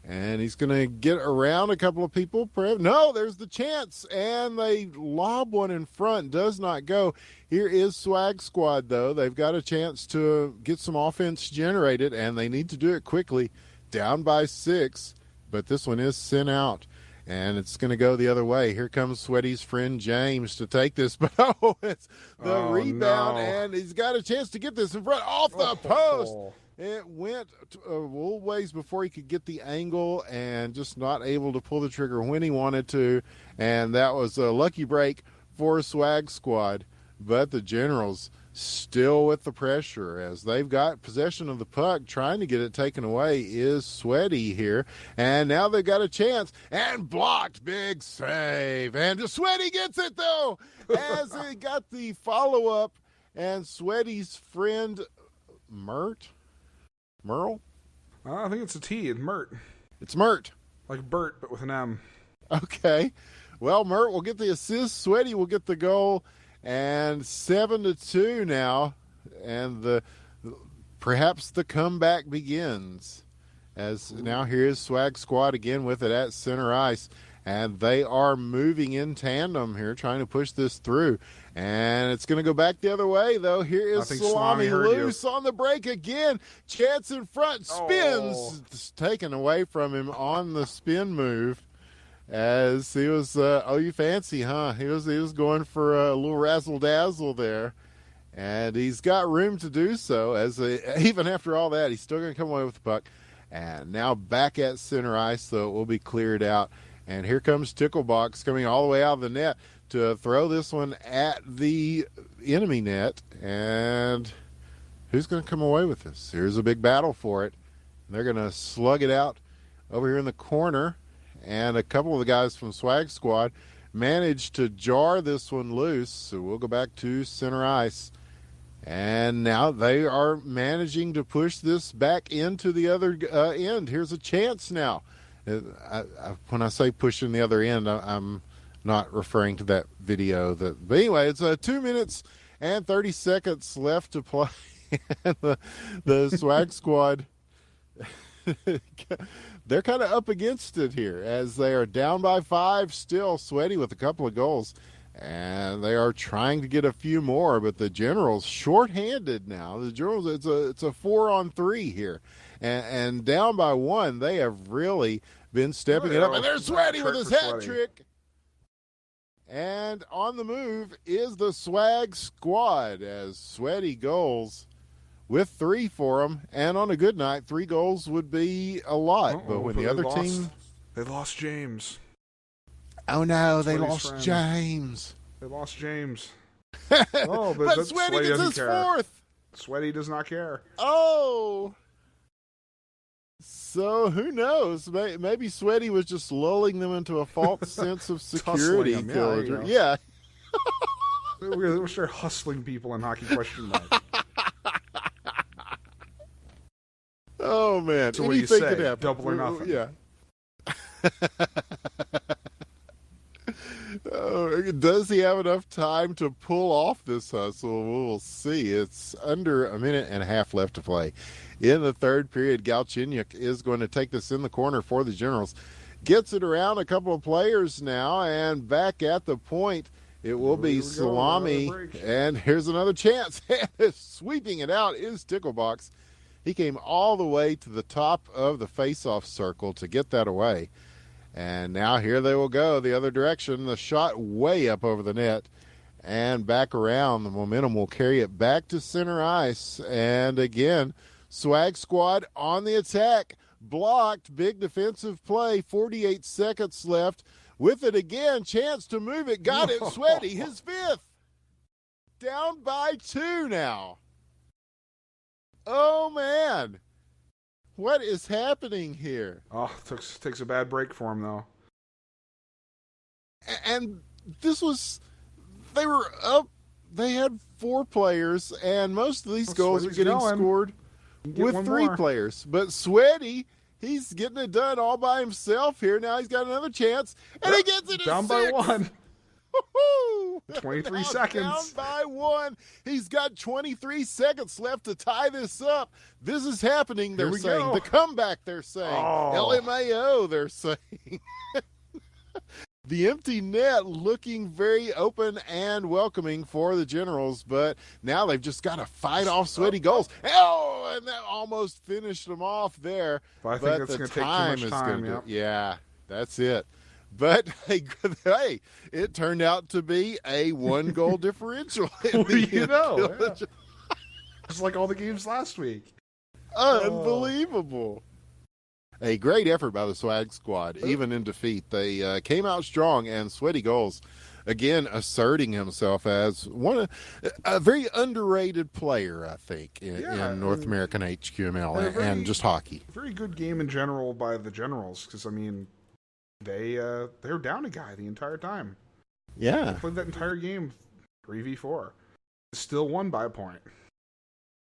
And he's going to get around a couple of people. No, there's the chance. And they lob one in front. Does not go. Here is Swag Squad, though. They've got a chance to get some offense generated, and they need to do it quickly. Down by 6, but this one is sent out. And it's going to go the other way. Here comes Sweaty's friend James to take this. But, it's the rebound, no. and he's got a chance to get this in front off the post. It went a little ways before he could get the angle and just not able to pull the trigger when he wanted to. And that was a lucky break for Swag Squad. But the Generals still with the pressure as they've got possession of the puck. Trying to get it taken away is Sweaty here. And now they've got a chance. And blocked. Big save. And Sweaty gets it, though, as he got the follow-up. And Sweaty's friend Merle? I think it's a T. It's Mert. It's Mert. Like Bert, but with an M. Okay. Well, Mert will get the assist. Sweaty will get the goal. And 7-2 now. And perhaps the comeback begins. As now here's Swag Squad again with it at center ice. And they are moving in tandem here, trying to push this through. And it's going to go back the other way, though. Here is Salami loose on the break again. Chance in front, spins. It's taken away from him on the spin move. As he was, you fancy, huh? He was going for a little razzle-dazzle there. And he's got room to do so. Even after all that, he's still going to come away with the puck. And now back at center ice, so it will be cleared out. And here comes Ticklebox coming all the way out of the net to throw this one at the enemy net. And who's going to come away with this? Here's a big battle for it. They're going to slug it out over here in the corner. And a couple of the guys from Swag Squad managed to jar this one loose. So we'll go back to center ice. And now they are managing to push this back into the other end. Here's a chance now. When I say pushing the other end, I'm not referring to that video. But anyway, it's 2 minutes and 30 seconds left to play. And the Swag Squad, they're kind of up against it here as they are down by 5 still. Sweaty with a couple of goals. And they are trying to get a few more, but the Generals shorthanded now. The Generals, it's a 4-on-3 here, and down by 1. They have really been stepping it up, and there's Sweaty with his hat trick. And on the move is the Swag Squad as Sweaty goals with 3 for them, and on a good night, 3 goals would be a lot. But when the other team, they lost James. Oh no, they lost James. They lost James. Oh, but Sweaty gets his 4th. Sweaty does not care. Oh. So who knows? Maybe Sweaty was just lulling them into a false sense of security. Yeah. We're sure hustling people in hockey question mark. Oh man. So what do you say? Double or nothing. Yeah. Does he have enough time to pull off this hustle? We'll see. It's under a minute and a half left to play. In the third period, Galchenyuk is going to take this in the corner for the Generals. Gets it around a couple of players now, and back at the point, it will be Salami. And here's another chance. Sweeping it out is Ticklebox. He came all the way to the top of the face-off circle to get that away. And now here they will go the other direction. The shot way up over the net and back around. The momentum will carry it back to center ice. And again, Swag Squad on the attack. Blocked. Big defensive play. 48 seconds left. With it again. Chance to move it. Got it. Sweaty. His 5th. Down by 2 now. Oh, man. What is happening here? Oh, takes a bad break for him, though. And this was, they were up, they had 4 players, and most of these goals are getting scored with 3 players. But Sweaty, he's getting it done all by himself here. Now he's got another chance, and he gets it down by 1. 23 seconds. Down by 1. He's got 23 seconds left to tie this up. This is happening, they're saying. The comeback, they're saying. LMAO, they're saying. The empty net looking very open and welcoming for the Generals, but now they've just got to fight off Sweaty goals. Oh, and that almost finished them off there. But I think that's going to take too much time. Yeah, that's it. But hey, it turned out to be a 1-goal differential. Just like all the games last week. Unbelievable. A great effort by the Swag Squad, even in defeat. They came out strong, and Sweaty goals, again, asserting himself as a very underrated player, I think, in North American HQML and just hockey. Very good game in general by the Generals, because, I mean, they were down a guy the entire time. Yeah. They played that entire game 3v4. Still won by a point.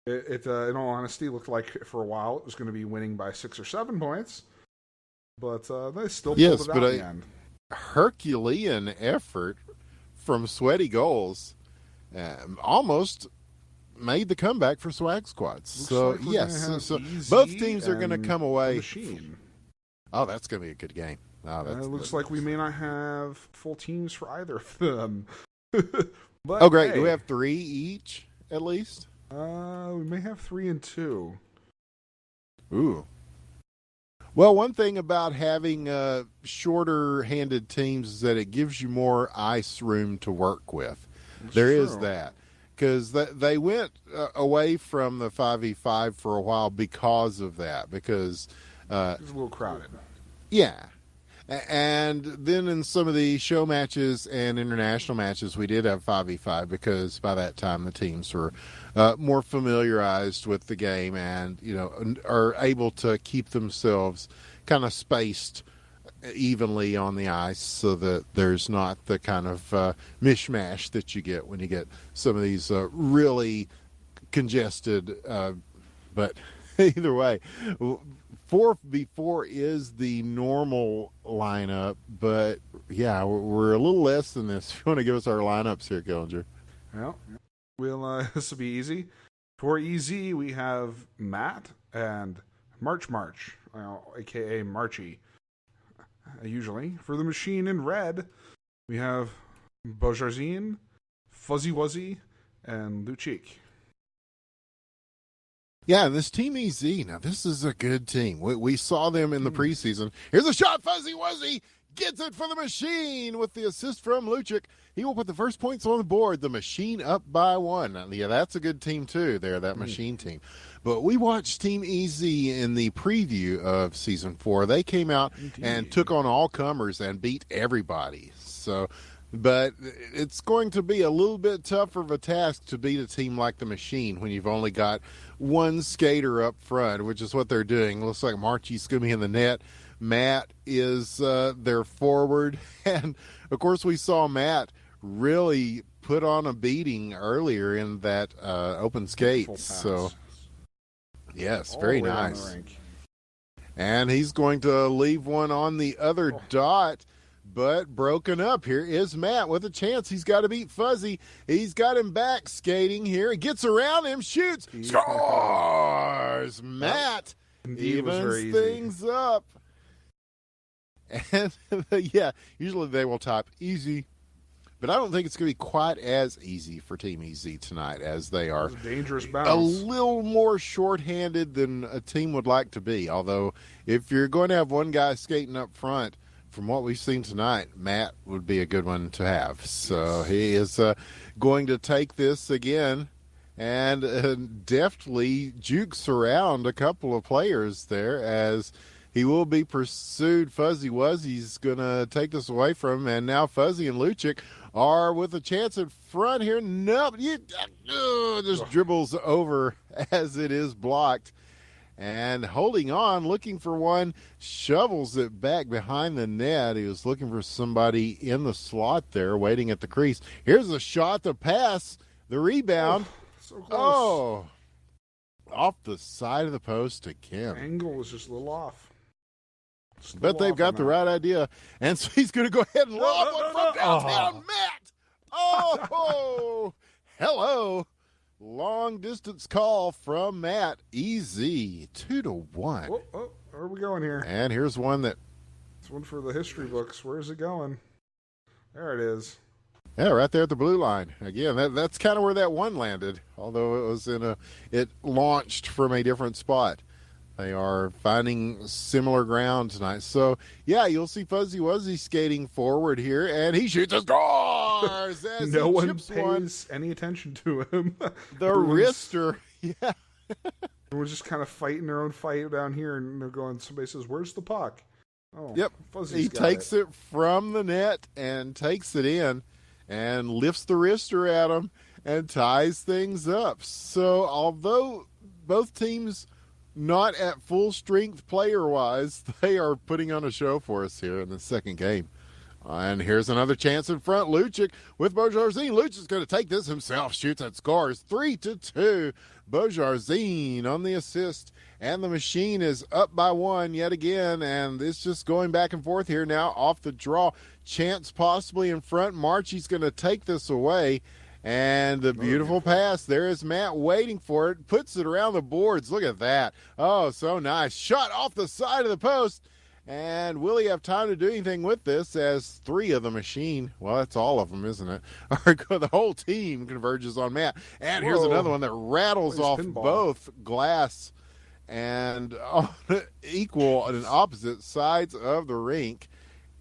It in all honesty, looked like for a while it was going to be winning by 6 or 7 points. But they still pulled it out in the end. Herculean effort from Sweaty goals almost made the comeback for Swag Squads. Looks like so both teams are going to come away. Machine. Oh, that's going to be a good game. It looks like we may not have full teams for either of them. But, great. Hey, do we have 3 each, at least? We may have 3 and 2. Ooh. Well, one thing about having shorter-handed teams is that it gives you more ice room to work with. There is that. Because they went away from the 5v5 for a while because of that. Because it was a little crowded. Yeah. And then in some of the show matches and international matches, we did have 5v5 because by that time the teams were more familiarized with the game and, are able to keep themselves kind of spaced evenly on the ice so that there's not the kind of mishmash that you get when you get some of these really congested, but either way, 4v4 is the normal lineup, but yeah, we're a little less than this. If you want to give us our lineups here, Killinger. Well, this will be easy. For EZ, we have Matt and March, aka Marchie. Usually. For the Machine in red, we have Bojarzin, Fuzzy Wuzzy, and Luchik. Yeah, and this Team EZ, now this is a good team. We saw them in the preseason. Here's a shot, Fuzzy Wuzzy gets it for the Machine with the assist from Luchik. He will put the first points on the board. The Machine up by 1. Yeah, that's a good team too there, that Machine team. But we watched Team EZ in the preview of Season 4. They came out and took on all comers and beat everybody. But it's going to be a little bit tougher of a task to beat a team like the Machine when you've only got one skater up front, which is what they're doing. Looks like Marchie's going to be in the net. Matt is their forward. And, of course, we saw Matt really put on a beating earlier in that open skate. So, yes, very nice. And he's going to leave one on the other dot. But broken up. Here is Matt with a chance. He's got to beat Fuzzy. He's got him back skating here. He gets around him, shoots, scores. Matt evens things up. And, yeah, usually they will type easy. But I don't think it's going to be quite as easy for Team EZ tonight, as they are dangerous a little more shorthanded than a team would like to be. Although if you're going to have one guy skating up front, from what we've seen tonight, Matt would be a good one to have. So he is going to take this again and deftly jukes around a couple of players there as he will be pursued. Fuzzy Wuzzy's going to take this away from him, and now Fuzzy and Luchik are with a chance in front here. Nope, just dribbles over as it is blocked. And holding on, looking for one, shovels it back behind the net. He was looking for somebody in the slot there, waiting at the crease. Here's a shot, the pass, the rebound. So close. Oh, off the side of the post to Kim. Angle was just a little off. But they've got the right idea. And so he's going to go ahead and lob one from downtown, Matt. Oh, hello. Long distance call from Matt. Easy. 2-1. Where are we going here? And here's one that. It's one for the history books. Where's it going? There it is. Yeah, right there at the blue line. Again, that's kind of where that one landed, although it was it launched from a different spot. They are finding similar ground tonight. So, yeah, you'll see Fuzzy Wuzzy skating forward here, and he shoots a scores as no he one chips pays any attention to him. The wrister, yeah. Everyone's just kind of fighting their own fight down here, and they're going, somebody says, where's the puck? Oh, yep. He takes it from the net and takes it in and lifts the wrister at him and ties things up. So, although both teams not at full strength player-wise, they are putting on a show for us here in the second game. And here's another chance in front. Luchik with Bojarzin. Luchik's going to take this himself. Shoots and scores 3-2. Bojarzin on the assist. And the Machine is up by 1 yet again. And it's just going back and forth here now off the draw. Chance possibly in front. Marchie's going to take this away. And the beautiful pass. There is Matt waiting for it. Puts it around the boards. Look at that. Oh, so nice. Shot off the side of the post. And will he have time to do anything with this as 3 of the Machine, well, that's all of them, isn't it? The whole team converges on Matt. And here's another one that rattles off both glass and on equal and opposite sides of the rink.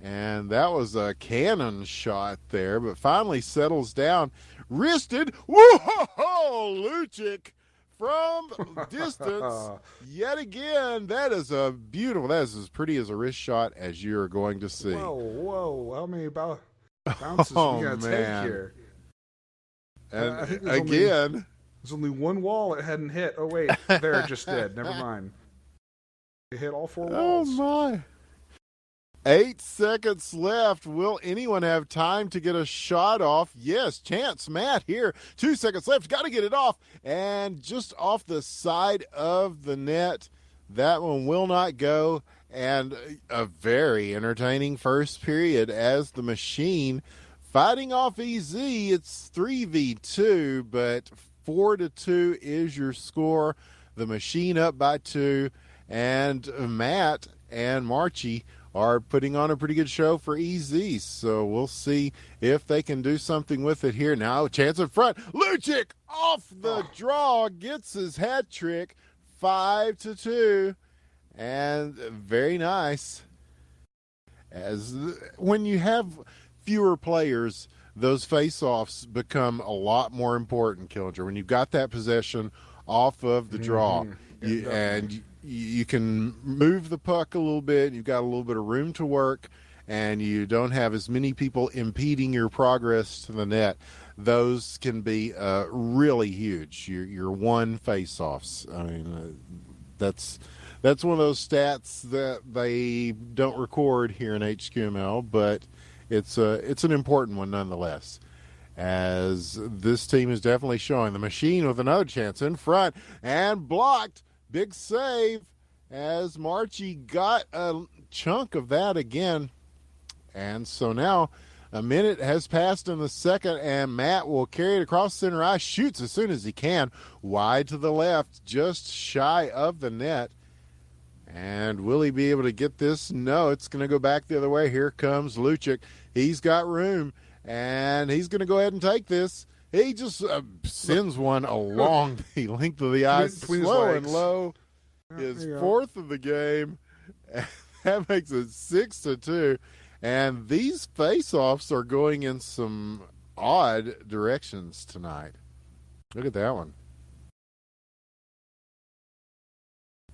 And that was a cannon shot there, but finally settles down. Wristed. Whoa, Luchik from distance. Yet again, that is a beautiful, that is as pretty as a wrist shot as you're going to see. Whoa. How many bounces are we going to take here? And I think again. There's only one wall it hadn't hit. Oh, wait. There, it just did. Never mind. It hit all 4 walls. Oh, my. 8 seconds left. Will anyone have time to get a shot off? Yes, chance. Matt here. 2 seconds left. Got to get it off. And just off the side of the net, that one will not go. And a very entertaining first period as the Machine fighting off EZ. It's 3v2, but 4-2 is your score. The Machine up by 2. And Matt and Marchie are putting on a pretty good show for EZ. So we'll see if they can do something with it here. Now a chance in front. Lucic off the draw gets his hat trick. 5-2. And very nice. When you have fewer players, those face-offs become a lot more important, Kilger. When you've got that possession off of the draw, you can move the puck a little bit, you've got a little bit of room to work, and you don't have as many people impeding your progress to the net. Those can be really huge. Your one face-offs. I mean, that's one of those stats that they don't record here in HQML, but it's an important one nonetheless, as this team is definitely showing. The Machine with another chance in front and blocked. Big save as Marchie got a chunk of that again. And so now a minute has passed in the second, and Matt will carry it across center ice, shoots as soon as he can, wide to the left, just shy of the net. And will he be able to get this? No, it's going to go back the other way. Here comes Lucic. He's got room, and he's going to go ahead and take this. He just sends one along the length of the ice, slow and low. His fourth of the game. That makes it 6-2. And these face-offs are going in some odd directions tonight. Look at that one.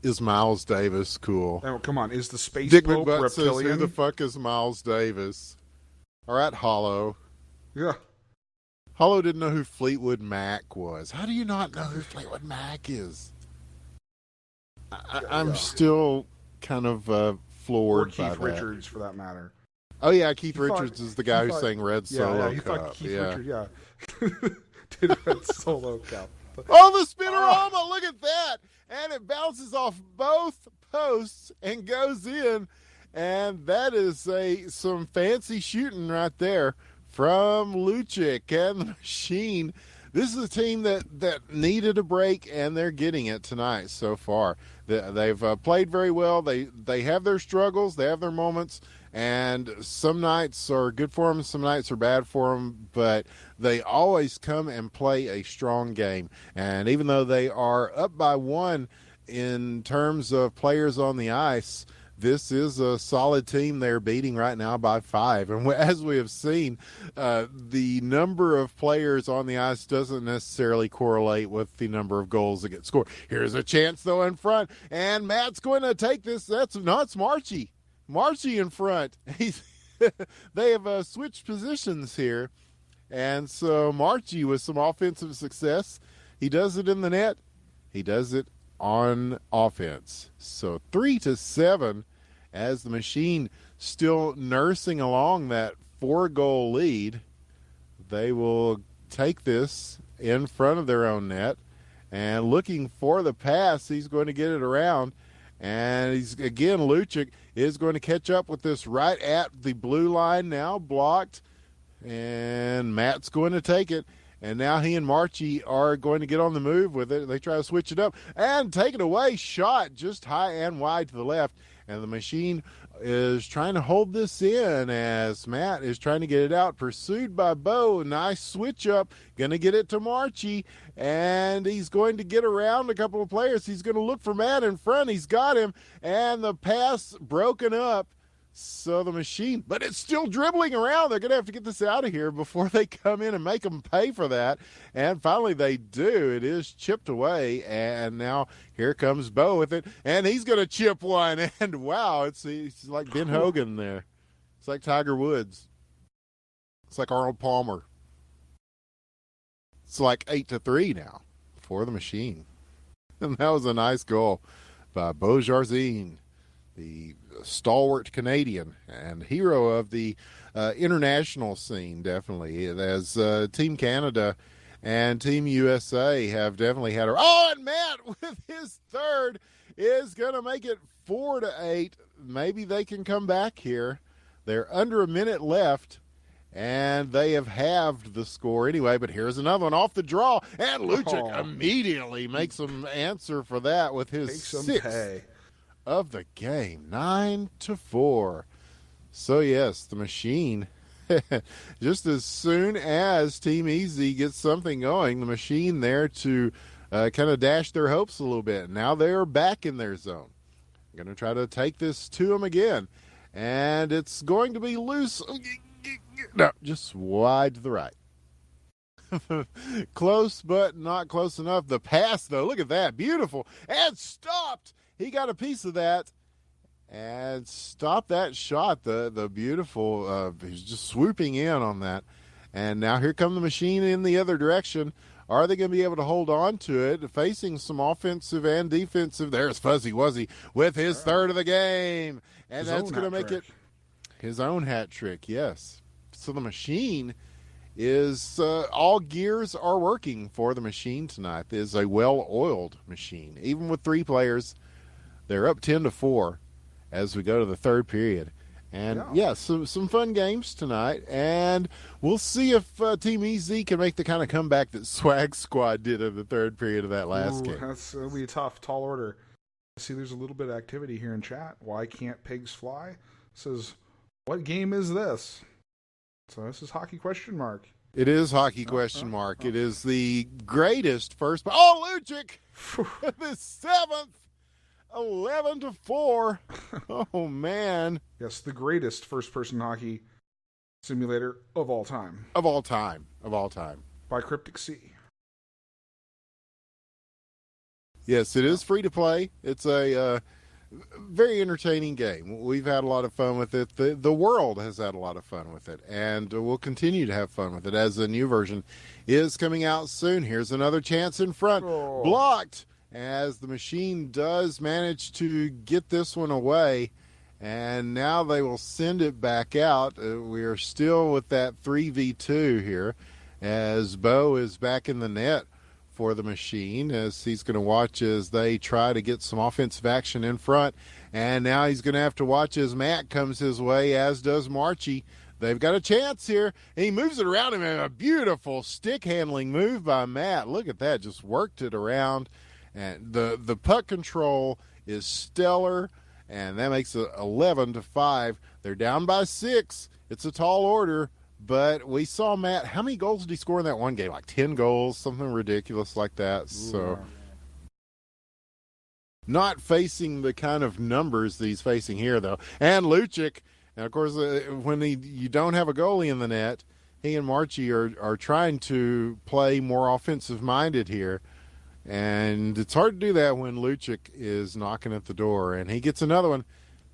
Is Miles Davis cool? Oh, come on. Is the space Dick Pope McButt reptilian? says, who the fuck is Miles Davis? All right, Hollow. Yeah. Hollow didn't know who Fleetwood Mac was. How do you not know who Fleetwood Mac is? I'm still kind of floored by that. Or Keith Richards, for that matter. Oh, yeah, Keith Richards is the guy who sang Red Solo Cup. Keith Richards, yeah. Did Red Solo Cup. Oh, the Spinorama! Look at that! And it bounces off both posts and goes in. And that is some fancy shooting right there from Lucic and the Machine. This is a team that needed a break, and they're getting it tonight so far. They've played very well. They have their struggles. They have their moments. And some nights are good for them, some nights are bad for them, but they always come and play a strong game. And even though they are up by one in terms of players on the ice, this is a solid team they're beating right now by 5. And as we have seen, the number of players on the ice doesn't necessarily correlate with the number of goals that get scored. Here's a chance, though, in front, and Matt's going to take this. It's Marchie. Marchie in front. They have switched positions here. And so Marchie with some offensive success. He does it in the net. He does it on offense. So 3-7 as the Machine still nursing along that 4-goal lead. They will take this in front of their own net and looking for the pass. He's going to get it around. And Lucic is going to catch up with this right at the blue line now, blocked. And Matt's going to take it. And now he and Marchie are going to get on the move with it. They try to switch it up and take it away. Shot just high and wide to the left. And the Machine is trying to hold this in as Matt is trying to get it out. Pursued by Bo. Nice switch up. Going to get it to Marchie. And he's going to get around a couple of players. He's going to look for Matt in front. He's got him. And the pass broken up. So the Machine, but it's still dribbling around. They're going to have to get this out of here before they come in and make them pay for that. And finally they do. It is chipped away. And now here comes Bo with it. And he's going to chip one. And wow, it's like Ben Hogan there. It's like Tiger Woods. It's like Arnold Palmer. It's like 8-3 now for the Machine. And that was a nice goal by Bo Jarzine, the stalwart Canadian and hero of the international scene, definitely, as Team Canada and Team USA have definitely had and Matt with his third is going to make it 4-8. Maybe they can come back here. They're under a minute left, and they have halved the score anyway, but here's another one off the draw, and Lucic immediately makes them answer for that with his sixth of the game. 9-4. So, yes, the machine, just as soon as Team Easy gets something going, the machine there to kind of dash their hopes a little bit. Now they're back in their zone. Going to try to take this to them again. And it's going to be loose. No, just wide to the right. Close, but not close enough. The pass, though, look at that. Beautiful. And stopped. He got a piece of that and stopped that shot. The beautiful, he's just swooping in on that. And now here come the machine in the other direction. Are they going to be able to hold on to it, facing some offensive and defensive? There's Fuzzy Wuzzy with his third of the game. And that's going to make it his own hat trick, yes. So the machine is, all gears are working for the machine tonight. It is a well-oiled machine. Even with 3 players, they're up 10-4 as we go to the third period. And, some fun games tonight. And we'll see if Team EZ can make the kind of comeback that Swag Squad did in the third period of that last game. That'll be a tough, tall order. I see there's a little bit of activity here in chat. Why can't pigs fly? It says, what game is this? So this is hockey question mark. It is hockey question mark. It is the greatest first. Oh, Lucic! The 7th! 11-4. Oh, man. Yes, the greatest first-person hockey simulator of all time. Of all time. By Cryptic Sea. Yes, it is free to play. It's a very entertaining game. We've had a lot of fun with it. The world has had a lot of fun with it, and we'll continue to have fun with it as the new version is coming out soon. Here's another chance in front. Blocked as the machine does manage to get this one away, and now they will send it back out. We are still with that 3v2 here as Bo is back in the net for the machine, as he's going to watch as they try to get some offensive action in front. And now he's going to have to watch as Matt comes his way, as does Marchie. They've got a chance here. And he moves it around him, and a beautiful stick handling move by Matt. Look at that, just worked it around. And the puck control is stellar, and that makes it 11-5. They're down by 6. It's a tall order. But we saw Matt, how many goals did he score in that one game? Like 10 goals, something ridiculous like that. So not facing the kind of numbers that he's facing here, though. And Lucic, and of course, when you don't have a goalie in the net, he and Marchie are trying to play more offensive-minded here. And it's hard to do that when Lucic is knocking at the door. And he gets another one,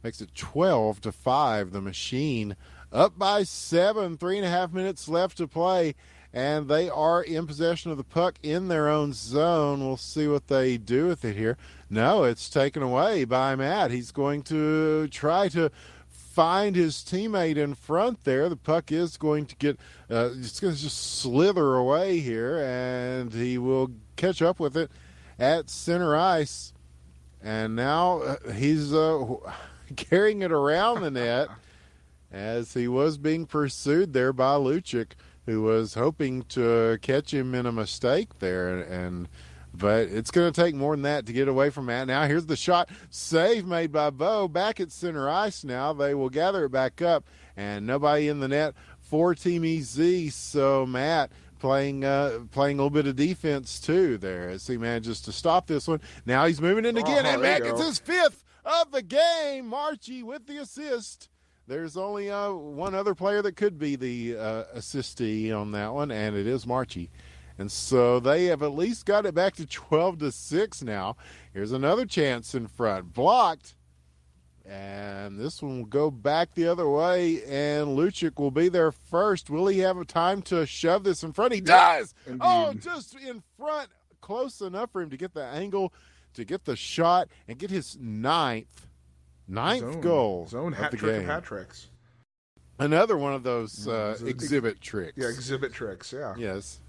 makes it 12-5. The machine up by 7, 3.5 minutes left to play, and they are in possession of the puck in their own zone. We'll see what they do with it here. No, it's taken away by Matt. He's going to try to find his teammate in front there. The puck is going to get, it's going to just slither away here, and he will catch up with it at center ice. And now he's carrying it around the net, as he was being pursued there by Lucic, who was hoping to catch him in a mistake there. But it's going to take more than that to get away from Matt. Now here's the shot. Save made by Bo. Back at center ice now. They will gather it back up, and nobody in the net for Team EZ. So Matt playing a little bit of defense too there as he manages to stop this one. Now he's moving in again, and Matt gets his 5th of the game. Marchie with the assist. There's only one other player that could be the assistee on that one, and it is Marchie. And so they have at least got it back to 12-6 now. Here's another chance in front. Blocked. And this one will go back the other way, and Lucic will be there first. Will he have a time to shove this in front? He does! Indeed. Oh, just in front. Close enough for him to get the angle, to get the shot, and get his ninth goal zone of hat the trick game. of hat tricks. Another one of those exhibit tricks. Yeah, exhibit tricks, yeah. Yes.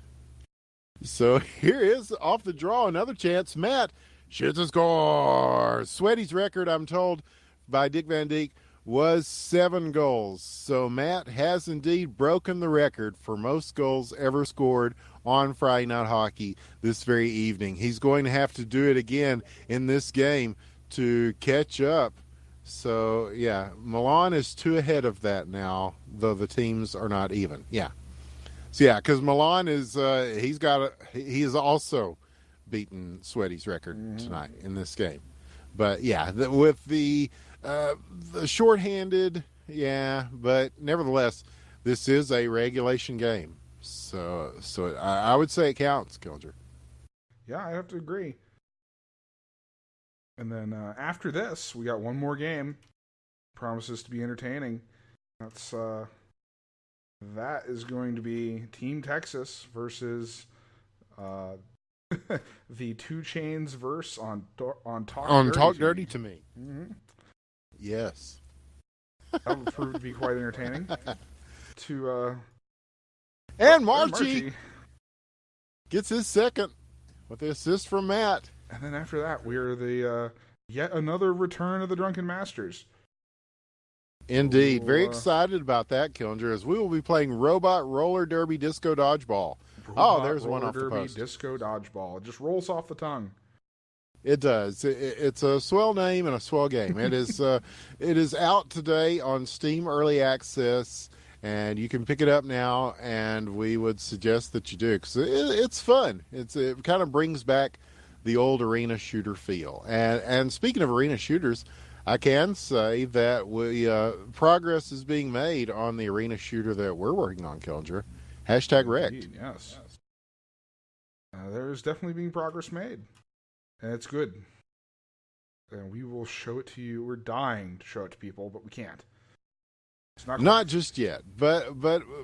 So here is off the draw, another chance. Matt shoots a score. Sweaty's record, I'm told, by Dick Van Dijk was 7 goals. So Matt has indeed broken the record for most goals ever scored on Friday Night Hockey this very evening. He's going to have to do it again in this game to catch up. So yeah, Milan is 2 ahead of that now, though the teams are not even. Yeah. So yeah, because Milan is he has also beaten Sweaty's record tonight in this game. But yeah, with the shorthanded, yeah, but nevertheless, this is a regulation game, so I would say it counts, Kilger. Yeah, I have to agree. And then after this, we got one more game. Promises to be entertaining. That is going to be Team Texas versus the Two Chains verse on Talk Dirty to Me. Mm-hmm. Yes, that would prove to be quite entertaining. And Marchie gets his second with the assist from Matt. And then after that, we're the yet another return of the Drunken Masters. Indeed. Very excited about that, Killinger, as we will be playing Robot Roller Derby Disco Dodgeball. There's one off the post. Disco Dodgeball. It just rolls off the tongue. It does. It's a swell name and a swell game. It is it is out today on Steam Early Access, and you can pick it up now, and we would suggest that you do, because it's fun. It kind of brings back the old arena shooter feel. And speaking of arena shooters, I can say that progress is being made on the arena shooter that we're working on, Killinger. #wrecked. Indeed, yes. There's definitely being progress made. And it's good. And we will show it to you. We're dying to show it to people, but we can't. It's not just yet, but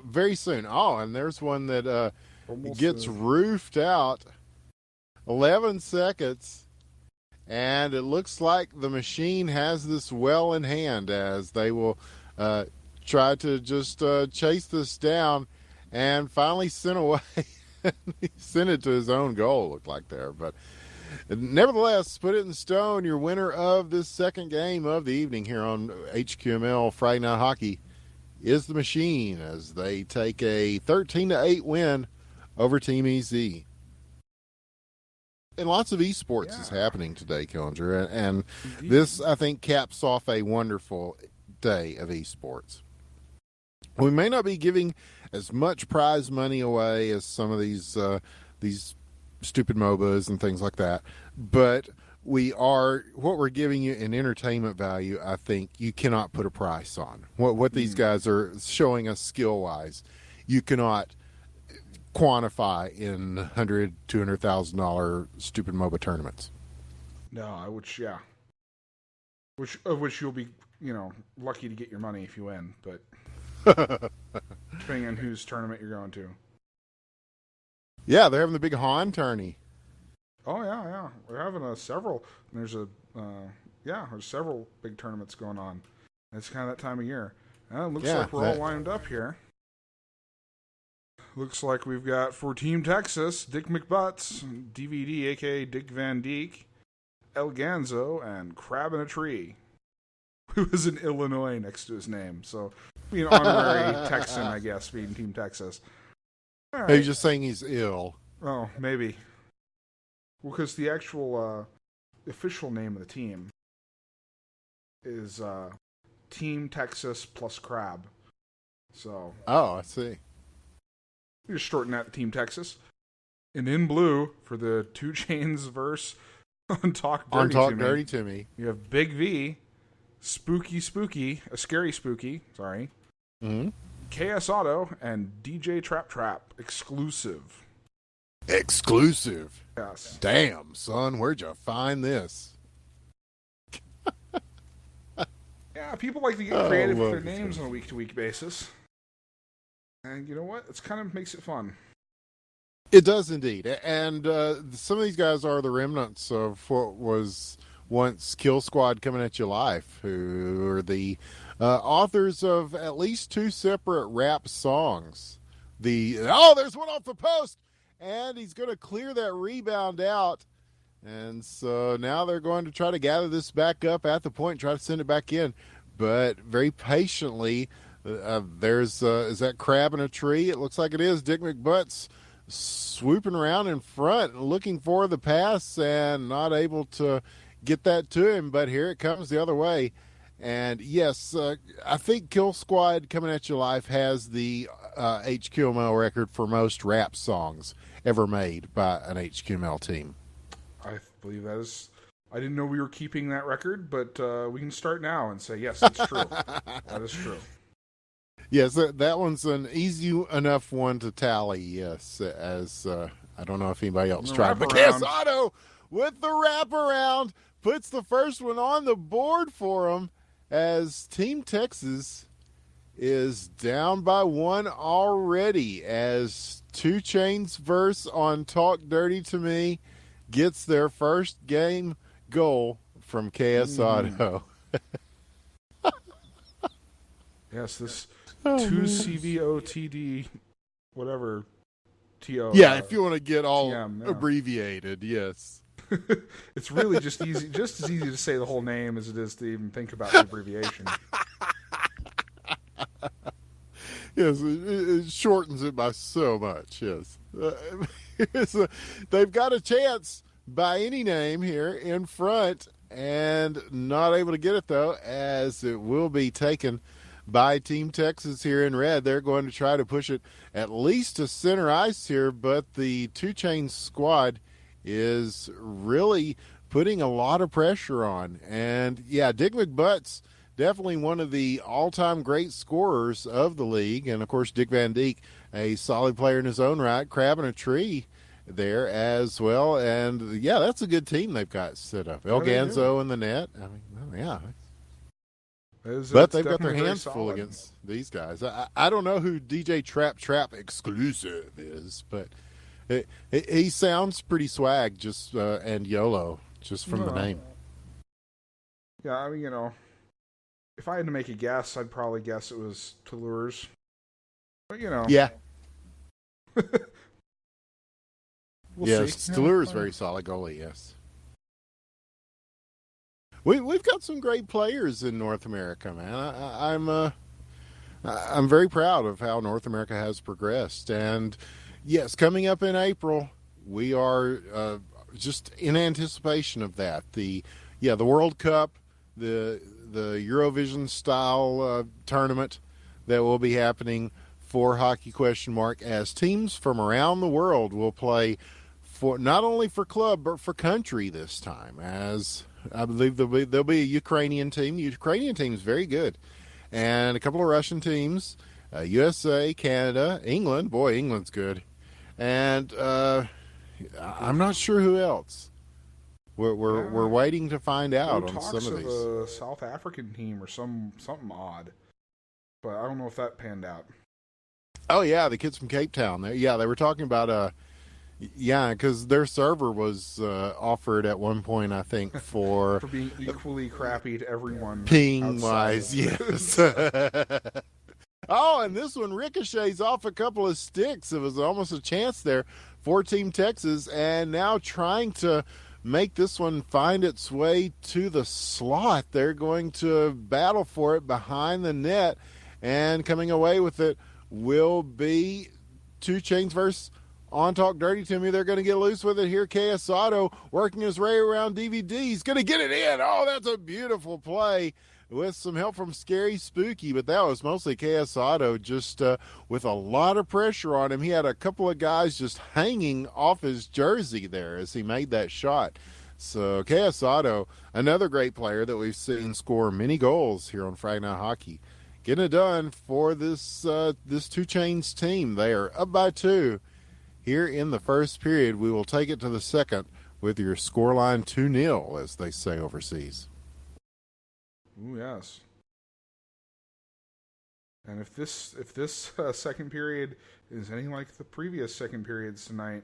very soon. Oh, and there's one that gets roofed out. 11 seconds. And it looks like the machine has this well in hand, as they will try to just chase this down and finally send away. He sent it to his own goal, looked like there. But nevertheless, put it in stone. Your winner of this second game of the evening here on HQML Friday Night Hockey is the machine, as they take a 13-8 win over Team EZ. And lots of esports is happening today, Killinger, and this, I think, caps off a wonderful day of esports. We may not be giving as much prize money away as some of these stupid MOBAs and things like that, but what we're giving you in entertainment value, I think you cannot put a price on. What these guys are showing us skill-wise, you cannot quantify in $100,000-$200,000 stupid MOBA tournaments. No, which you'll be, lucky to get your money if you win, but depending on whose tournament you're going to. Yeah, they're having the big Han tourney. Oh yeah, we're having several. There's there's several big tournaments going on. It's kind of that time of year. It looks like we're all lined up here. Looks like we've got, for Team Texas, Dick McButts, DVD, a.k.a. Dick Van Dyke, El Ganzo, and Crab in a Tree, who is in Illinois next to his name. So, being an honorary Texan, I guess, being Team Texas. All right. Are you just saying he's ill? Oh, maybe. Well, because the actual official name of the team is Team Texas plus Crab. So. Oh, I see. You're shorting that to Team Texas. And in blue, for the Two Chains verse on Talk Dirty to Me, you have Big V, Spooky, a Scary Spooky, sorry, KS Auto, and DJ Trap, exclusive. Exclusive? Yes. Damn, son, where'd you find this? Yeah, people like to get creative with their names on a week-to-week basis. And you know what? It kind of makes it fun. It does indeed. And some of these guys are the remnants of what was once Kill Squad Coming at You Live, who are the authors of at least 2 separate rap songs. There's one off the post, and he's going to clear that rebound out. And so now they're going to try to gather this back up at the point, try to send it back in. But very patiently, is that Crab in a Tree? It looks like it is. Dick McButts swooping around in front, looking for the pass and not able to get that to him. But here it comes the other way. And yes, I think Kill Squad Coming at You Live has the HQML record for most rap songs ever made by an HQML team. I believe that is. I didn't know we were keeping that record, but we can start now and say, yes, that's true. That is true. Yes, that one's an easy enough one to tally, yes, as I don't know if anybody else tried. But Casado with the wraparound puts the first one on the board for him as Team Texas is down by one already as 2 Chainz verse on Talk Dirty to Me gets their first game goal from Casado. Yes, this 2CVOTD, whatever, TO. Yeah, if you want to get all TM, abbreviated, yes. It's really just as easy to say the whole name as it is to even think about the abbreviation. Yes, it shortens it by so much, yes. They've got a chance by any name here in front and not able to get it, though, as it will be taken by Team Texas here in red. They're going to try to push it at least to center ice here, but the 2 Chainz squad is really putting a lot of pressure on. And, yeah, Dick McButt's definitely one of the all-time great scorers of the league. And, of course, Dick Van Dijk, a solid player in his own right, crabbing a tree there as well. And, yeah, that's a good team they've got set up. El Ganzo in the net. I mean, well, yeah. But they've got their hands full against these guys. I don't know who DJ Trap exclusive is, but he sounds pretty swag just and YOLO just from the name. Yeah, I mean, if I had to make a guess, I'd probably guess it was Toulouse. But, Yeah. We'll see. See. Toulouse is very solid goalie, yes. We've got some great players in North America, man. I'm very proud of how North America has progressed. And, yes, coming up in April, we are just in anticipation of that. The World Cup, the Eurovision style tournament that will be happening for Hockey ? As teams from around the world will play for not only for club but for country this time. As I believe there'll be a Ukrainian team. The Ukrainian team is very good, and a couple of Russian teams, USA, Canada, England. Boy, England's good, and I'm not sure who else. We're waiting to find out on some of these. A South African team or something odd, but I don't know if that panned out. Oh yeah, the kids from Cape Town. They were talking about because their server was offered at one point, I think, for being equally crappy to everyone. Ping wise, yes. Oh, and this one ricochets off a couple of sticks. It was almost a chance there for Team Texas, and now trying to make this one find its way to the slot. They're going to battle for it behind the net, and coming away with it will be 2 Chainz versus On Talk Dirty to Me. They're going to get loose with it here. Casado working his way around DVD. He's going to get it in. Oh, that's a beautiful play with some help from Scary Spooky, but that was mostly Casado just with a lot of pressure on him. He had a couple of guys just hanging off his jersey there as he made that shot. So Casado, another great player that we've seen score many goals here on Friday Night Hockey. Getting it done for this 2 Chainz team. They are up by 2 here in the first period. We will take it to the second with your scoreline 2-0, as they say overseas. Ooh, yes. And if this second period is anything like the previous second periods tonight,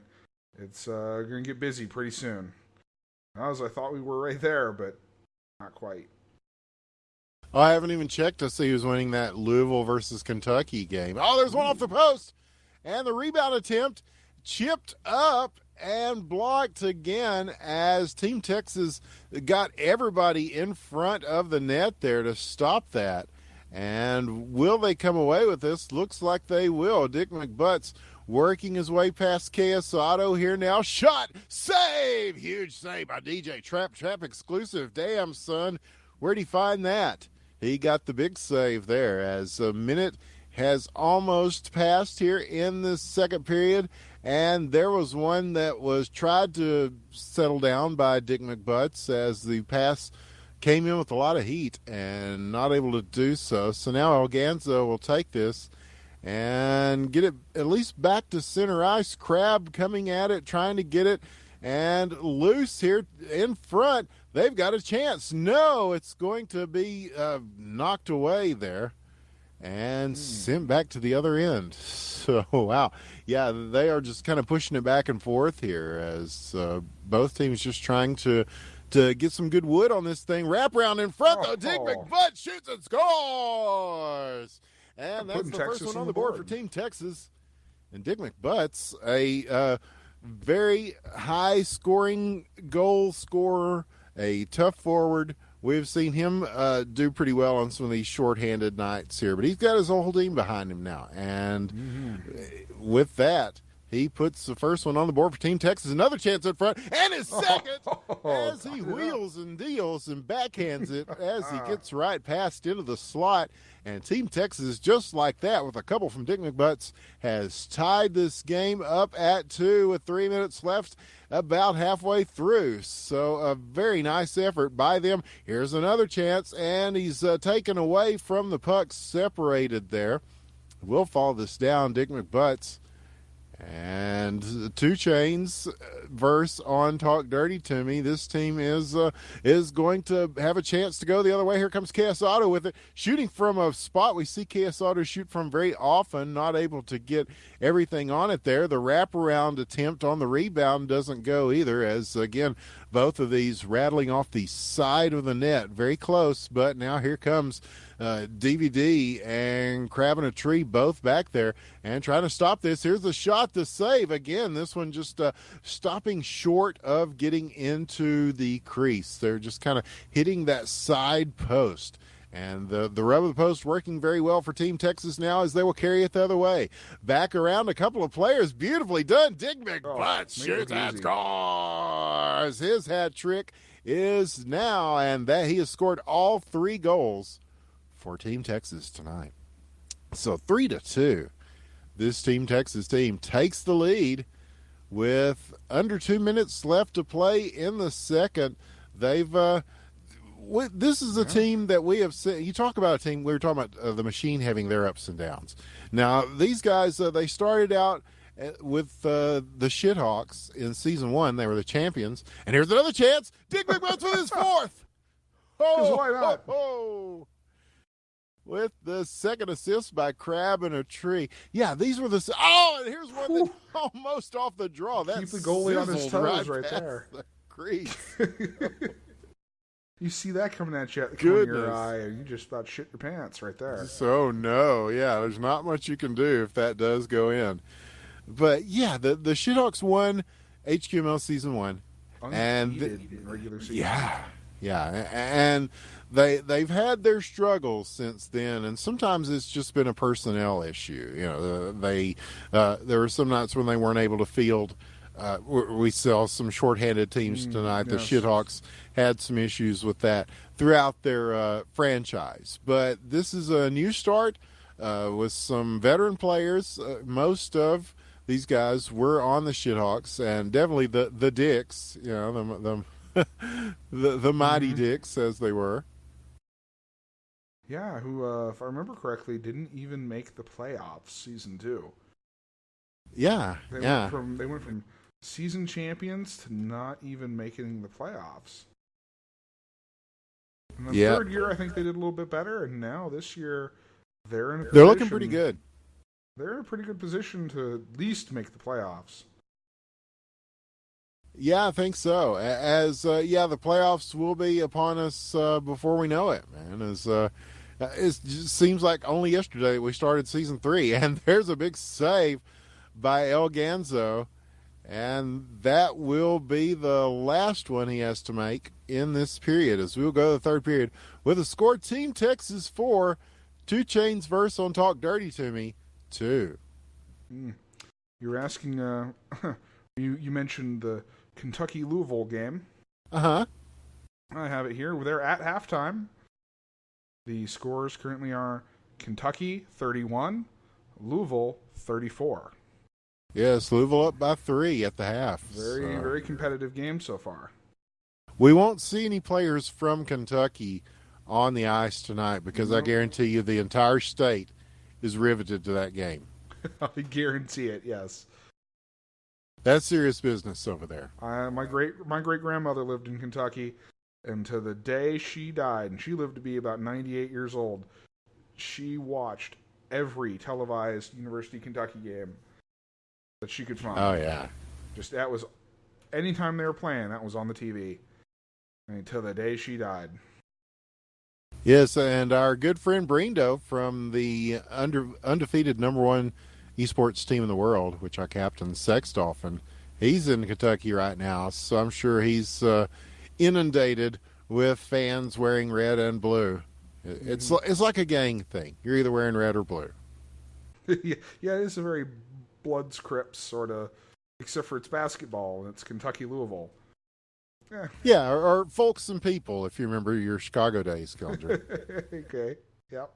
it's going to get busy pretty soon. As I thought we were right there, but not quite. Oh, I haven't even checked to see who's winning that Louisville versus Kentucky game. Oh, there's one off the post. And the rebound attempt chipped up and blocked again as Team Texas got everybody in front of the net there to stop that. And will they come away with this? Looks like they will. Dick McButt's working his way past Casado here now. Shot, save, huge save by DJ Trap exclusive. Damn, son, where'd he find that? He got the big save there as a minute has almost passed here in the second period, and there was one that was tried to settle down by Dick McButts as the pass came in with a lot of heat and not able to do so. So now Elganzo will take this and get it at least back to center ice. Crab coming at it, trying to get it, and loose here in front. They've got a chance. No, it's going to be knocked away there and sent back to the other end. So, wow. Yeah, they are just kind of pushing it back and forth here as both teams just trying to get some good wood on this thing. Wrap around in front, though. Dick McButt shoots and scores. And that's the first one on the board for Team Texas. And Dick McButt's a very high-scoring goal scorer, a tough forward. We've seen him do pretty well on some of these shorthanded nights here, but he's got his whole team behind him now. And with that, he puts the first one on the board for Team Texas. Another chance up front, and his second as he wheels and deals and backhands it as he gets right past into the slot. And Team Texas, just like that, with a couple from Dick McButts, has tied this game up at 2 with 3 minutes left, about halfway through. So a very nice effort by them. Here's another chance, and he's taken away from the puck, separated there. We'll follow this down. Dick McButts and 2 Chainz verse on Talk Dirty to Me. This team is going to have a chance to go the other way. Here comes KS Auto with it, shooting from a spot we see KS Auto shoot from very often, not able to get everything on it there. The wraparound attempt on the rebound doesn't go either, as again both of these rattling off the side of the net, very close. But now here comes DVD and Crabbing a Tree, both back there and trying to stop this. Here's the shot, the save. Again, this one just stopping short of getting into the crease. They're just kind of hitting that side post. And the rub of the post working very well for Team Texas now as they will carry it the other way. Back around a couple of players. Beautifully done. Dick McButt shoots and scores. His hat trick is now, and that he has scored all 3 goals for Team Texas tonight. So 3-2. This Team Texas team takes the lead with under 2 minutes left to play in the second. They've this is a team that we have seen. You talk about a team, we were talking about the Machine having their ups and downs. Now, these guys, they started out with the Shithawks in season 1. They were the champions. And here's another chance. Dick McButts with his 4th. Oh, why not? Oh. With the second assist by Crabbing a Tree. Yeah, these were the... Oh, and here's one that almost off the draw. That keep the goalie on his toes right there. The crease. You see that coming at you at the corner of your eye, and you just about shit your pants right there. So, no. Yeah, there's not much you can do if that does go in. But, yeah, the Shithawks won HQML Season 1. Undefeated regular season. Yeah. And they've had their struggles since then, and sometimes it's just been a personnel issue. You know, there were some nights when they weren't able to field. We saw some shorthanded teams tonight. The Shithawks had some issues with that throughout their franchise. But this is a new start with some veteran players. Most of these guys were on the Shithawks, and definitely the Dicks, you know, the Mighty Dicks, as they were. Yeah, who, if I remember correctly, didn't even make the playoffs season 2. Yeah, they went from season champions to not even making the playoffs. And the third year, I think they did a little bit better, and now this year they're looking pretty good. They're in a pretty good position to at least make the playoffs. Yeah, I think so. As the playoffs will be upon us before we know it, man. It just seems like only yesterday we started season 3, and there's a big save by El Ganzo, and that will be the last one he has to make in this period, as we'll go to the third period with a score: Team Texas 4, 2 Chainz verse on Talk Dirty to Me 2. You're asking, you mentioned the Kentucky-Louisville game. Uh-huh. I have it here. They're at halftime. The scores currently are Kentucky 31, Louisville 34. Yes, Louisville up by 3 at the half. Very competitive game so far. We won't see any players from Kentucky on the ice tonight because I guarantee you the entire state is riveted to that game. I guarantee it, yes. That's serious business over there. My great grandmother lived in Kentucky, and to the day she died, and she lived to be about 98 years old, she watched every televised University of Kentucky game that she could find. Oh, yeah. Just that was, anytime they were playing, that was on the TV. Until the day she died. Yes, and our good friend Brindo from the undefeated #1 esports team in the world, which I captain, Sextolphin, he's in Kentucky right now, so I'm sure he's inundated with fans wearing red and blue. It's like a gang thing. You're either wearing red or blue. Yeah, it's a very Bloods Crips sort of, except for it's basketball and it's Kentucky Louisville. Yeah, or Folks and People, if you remember your Chicago days, Gundry. Okay, yep.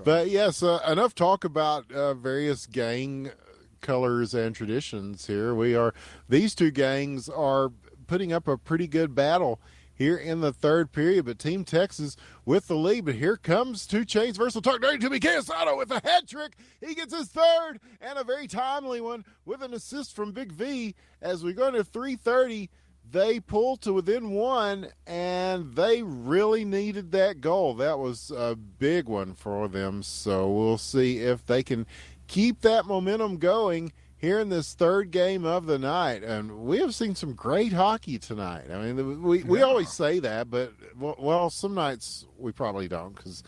But yes, enough talk about various gang colors and traditions here. These two gangs are putting up a pretty good battle here in the third period, but Team Texas with the lead. But here comes 2 Chainz versus Talk Dirty to me. Quesada with a hat trick. He gets his third, and a very timely one with an assist from Big V. As we go into 3:30, they pull to within 1, and they really needed that goal. That was a big one for them, so we'll see if they can keep that momentum going here in this third game of the night. And we have seen some great hockey tonight. I mean, we always say that, but, well, some nights we probably don't because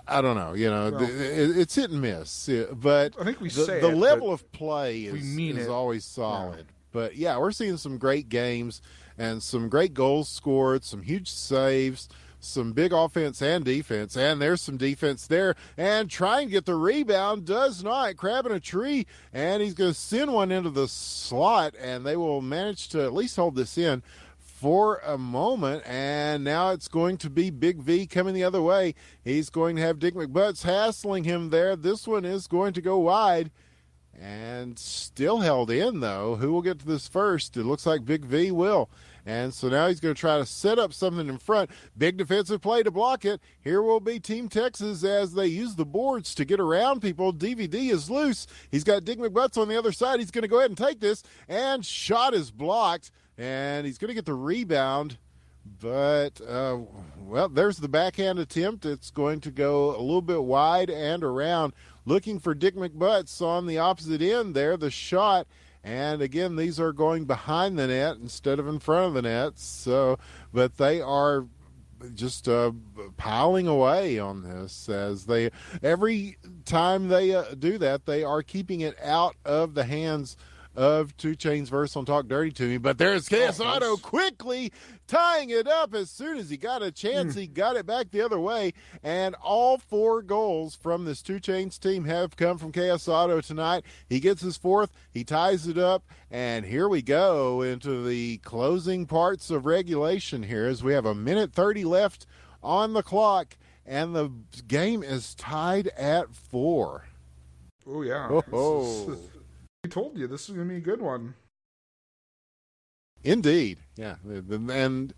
I don't know. It's hit and miss. But I think we say the level of play is always solid. Yeah. But, yeah, we're seeing some great games and some great goals scored, some huge saves, some big offense and defense, and there's some defense there, and trying to get the rebound, does not, grabbing a tree, and he's going to send one into the slot, and they will manage to at least hold this in for a moment, and now it's going to be Big V coming the other way. He's going to have Dick McButts hassling him there. This one is going to go wide, and still held in, though. Who will get to this first? It looks like Big V will. And so now he's going to try to set up something in front. Big defensive play to block it. Here will be Team Texas as they use the boards to get around people. DVD is loose. He's got Dick McButts on the other side. He's going to go ahead and take this. And shot is blocked. And he's going to get the rebound. But, well, there's the backhand attempt. It's going to go a little bit wide and around. Looking for Dick McButts on the opposite end there. The shot. And again, these are going behind the net instead of in front of the net. So, but they are just piling away on this as every time they do that, they are keeping it out of the hands of 2 Chainz versus on Talk Dirty to Me. But there's Quesada quickly tying it up. As soon as he got a chance, he got it back the other way. And all 4 goals from this 2 Chainz team have come from Quesada tonight. He gets his 4th. He ties it up. And here we go into the closing parts of regulation here as we have 1:30 left on the clock. And the game is tied at 4. Oh, yeah. I told you this is going to be a good one. Indeed. Yeah. And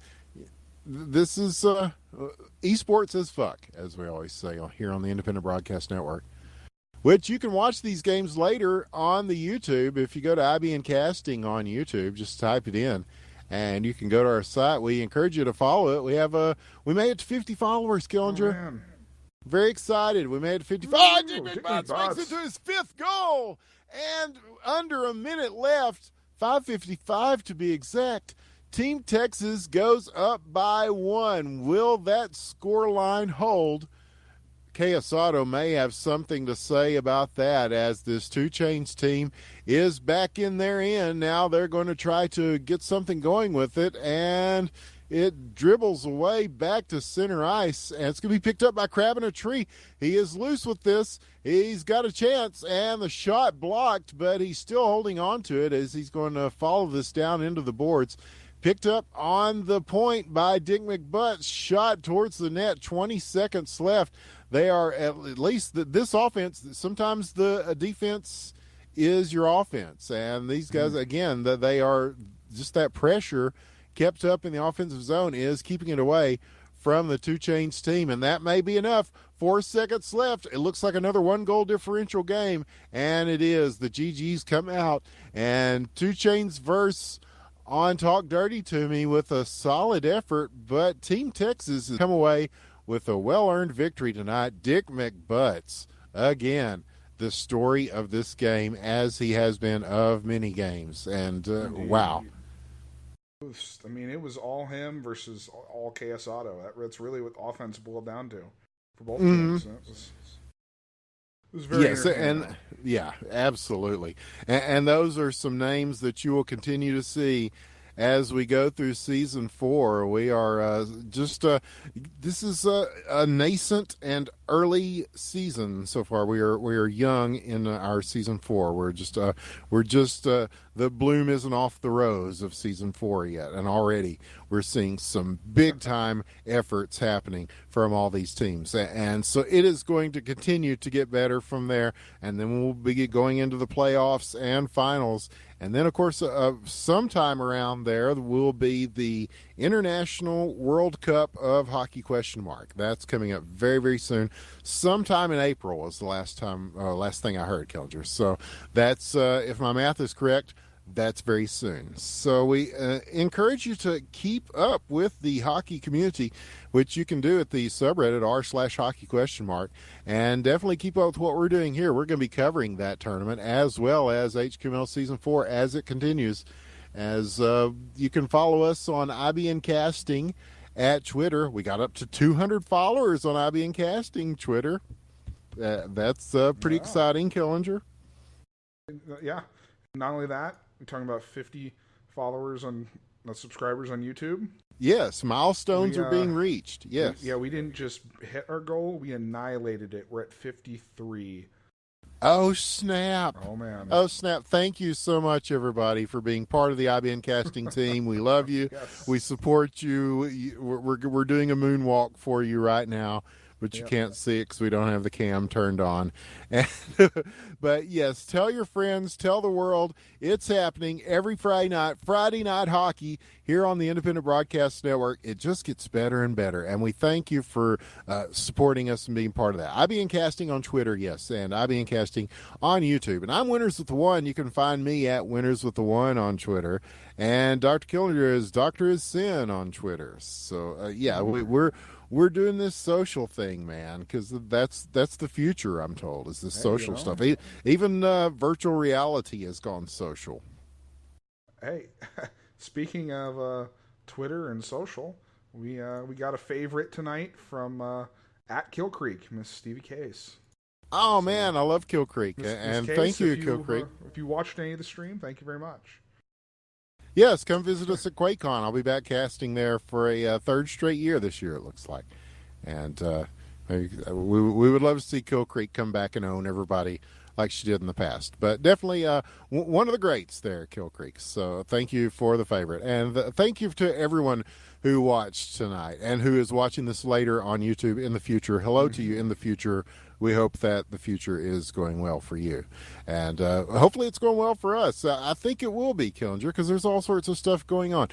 this is esports as fuck, as we always say here on the Independent Broadcast Network, which you can watch these games later on the YouTube. If you go to IBN Casting on YouTube, just type it in and you can go to our site. We encourage you to follow it. We made it to 50 followers, Killinger. Oh, man. Very excited. We made it to 55. Dick McButts makes it to his 5th goal. And under a minute left, 5:55 to be exact, Team Texas goes up by 1. Will that scoreline hold? Quesada may have something to say about that as this 2 Chainz team is back in their end. Now they're going to try to get something going with it, and it dribbles away back to center ice, and it's going to be picked up by Crabbing a Tree. He is loose with this. He's got a chance, and the shot blocked, but he's still holding on to it as he's going to follow this down into the boards. picked up on the point by Dick McButt's shot towards the net. 20 seconds left. They are at least this offense. Sometimes the defense is your offense, and these guys again, they are just that pressure kept up in the offensive zone is keeping it away from the Two Chainz team, and that may be enough. 4 seconds left. It looks like another 1-goal differential game, and it is. The GGs come out, and Two Chainz verse on Talk Dirty to Me with a solid effort, but Team Texas has come away with a well-earned victory tonight. Dick McButts, again, the story of this game, as he has been of many games, and wow. It was all him versus all KS Auto. That's really what offense boiled down to for both teams. It was very and yeah, absolutely. And those are some names that you will continue to see as we go through season 4. We are this is a nascent and early season so far. We are young in our season 4. We're just the bloom isn't off the rose of season 4 yet, and already we're seeing some big time efforts happening from all these teams, and so it is going to continue to get better from there, and then we'll be going into the playoffs and finals. And then, of course, sometime around there will be the International World Cup of Hockey ? That's coming up very, very soon. Sometime in April was the last thing I heard, Killinger. So that's, if my math is correct, that's very soon. So we encourage you to keep up with the hockey community, which you can do at the subreddit r/hockey ? And definitely keep up with what we're doing here. We're going to be covering that tournament as well as HQML Season 4 as it continues. As you can follow us on IBN Casting at Twitter. We got up to 200 followers on IBN Casting Twitter. That's pretty exciting, Killinger. Yeah. Not only that, we're talking about 50 followers on subscribers on YouTube. Yes, milestones are being reached. Yes. We didn't just hit our goal, we annihilated it. We're at 53. Oh, snap. Oh, man. Oh, snap. Thank you so much, everybody, for being part of the IBN Casting team. We love you. Yes. We support you. We're doing a moonwalk for you right now, but you can't see it because we don't have the cam turned on. But yes, tell your friends, tell the world, it's happening every Friday night hockey here on the Independent Broadcast Network. It just gets better and better, and we thank you for supporting us and being part of that. IBN Casting on Twitter, yes, and IBN Casting on YouTube. And I'm Winners with the One. You can find me at Winners with the One on Twitter, and Dr. Killinger is Dr. Is Sin on Twitter. So we're doing this social thing, man, because that's the future, I'm told, is this social stuff. Even virtual reality has gone social. Hey, speaking of Twitter and social, we got a favorite tonight from at Kill Creek, Miss Stevie Case. Oh, man, I love Kill Creek. Ms. Case, thank you, Kill Creek. If you watched any of the stream, thank you very much. Yes, come visit us at QuakeCon. I'll be back casting there for a third straight year this year, it looks like. And we would love to see Kill Creek come back and own everybody like she did in the past. But definitely one of the greats there, Kill Creek. So thank you for the favorite. And thank you to everyone who watched tonight and who is watching this later on YouTube in the future. Hello to you in the future. We hope that the future is going well for you. And hopefully it's going well for us. I think it will be, Killinger, because there's all sorts of stuff going on.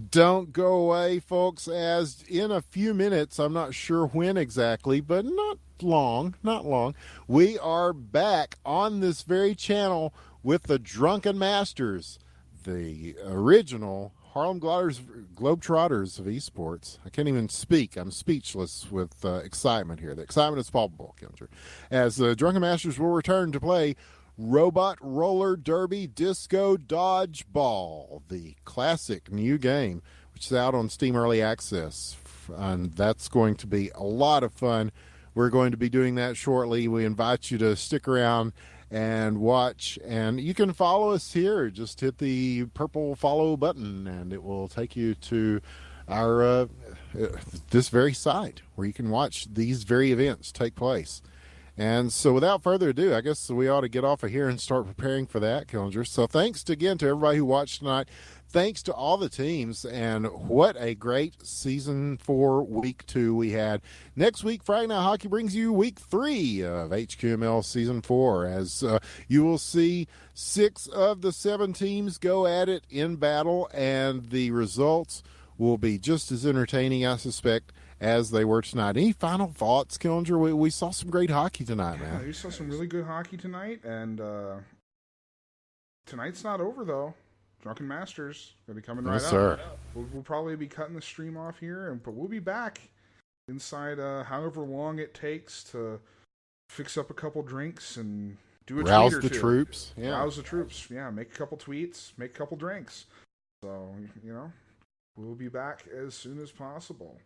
Don't go away, folks, as in a few minutes, I'm not sure when exactly, but not long, we are back on this very channel with the Drunken Masters, the original Harlem Globetrotters of esports. I can't even speak. I'm speechless with excitement here. The excitement is palpable, Killinger. As the Drunken Masters will return to play Robot Roller Derby Disco Dodgeball, the classic new game, which is out on Steam Early Access. And that's going to be a lot of fun. We're going to be doing that shortly. We invite you to stick around and watch, and you can follow us here. Just hit the purple follow button and it will take you to our this very site where you can watch these very events take place. And so without further ado, I guess we ought to get off of here and start preparing for that, Killinger. So thanks again to everybody who watched tonight. Thanks to all the teams, and what a great Season 4 Week 2 we had. Next week, Friday Night Hockey brings you Week 3 of HQML Season 4, as you will see 6 of the 7 teams go at it in battle, and the results will be just as entertaining, I suspect, as they were tonight. Any final thoughts, Killinger? We saw some great hockey tonight, man. Yeah, we saw some really good hockey tonight, and tonight's not over, though. Drunken Masters going to be coming right up. Sir. We'll probably be cutting the stream off here, but we'll be back inside however long it takes to fix up a couple drinks and do a rouse tweet or the two. troops. Yeah. Rouse the troops. Yeah, make a couple tweets, make a couple drinks. So, we'll be back as soon as possible.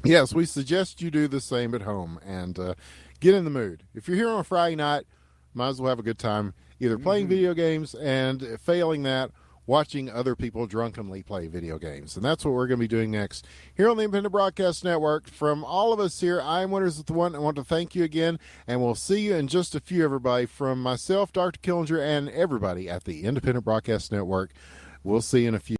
Yes, we suggest you do the same at home and get in the mood. If you're here on a Friday night, might as well have a good time either playing video games and, failing that, watching other people drunkenly play video games. And that's what we're going to be doing next here on the Independent Broadcast Network. From all of us here, I'm Winners with the One. I want to thank you again, and we'll see you in just a few, everybody. From myself, Dr. Killinger, and everybody at the Independent Broadcast Network, we'll see you in a few.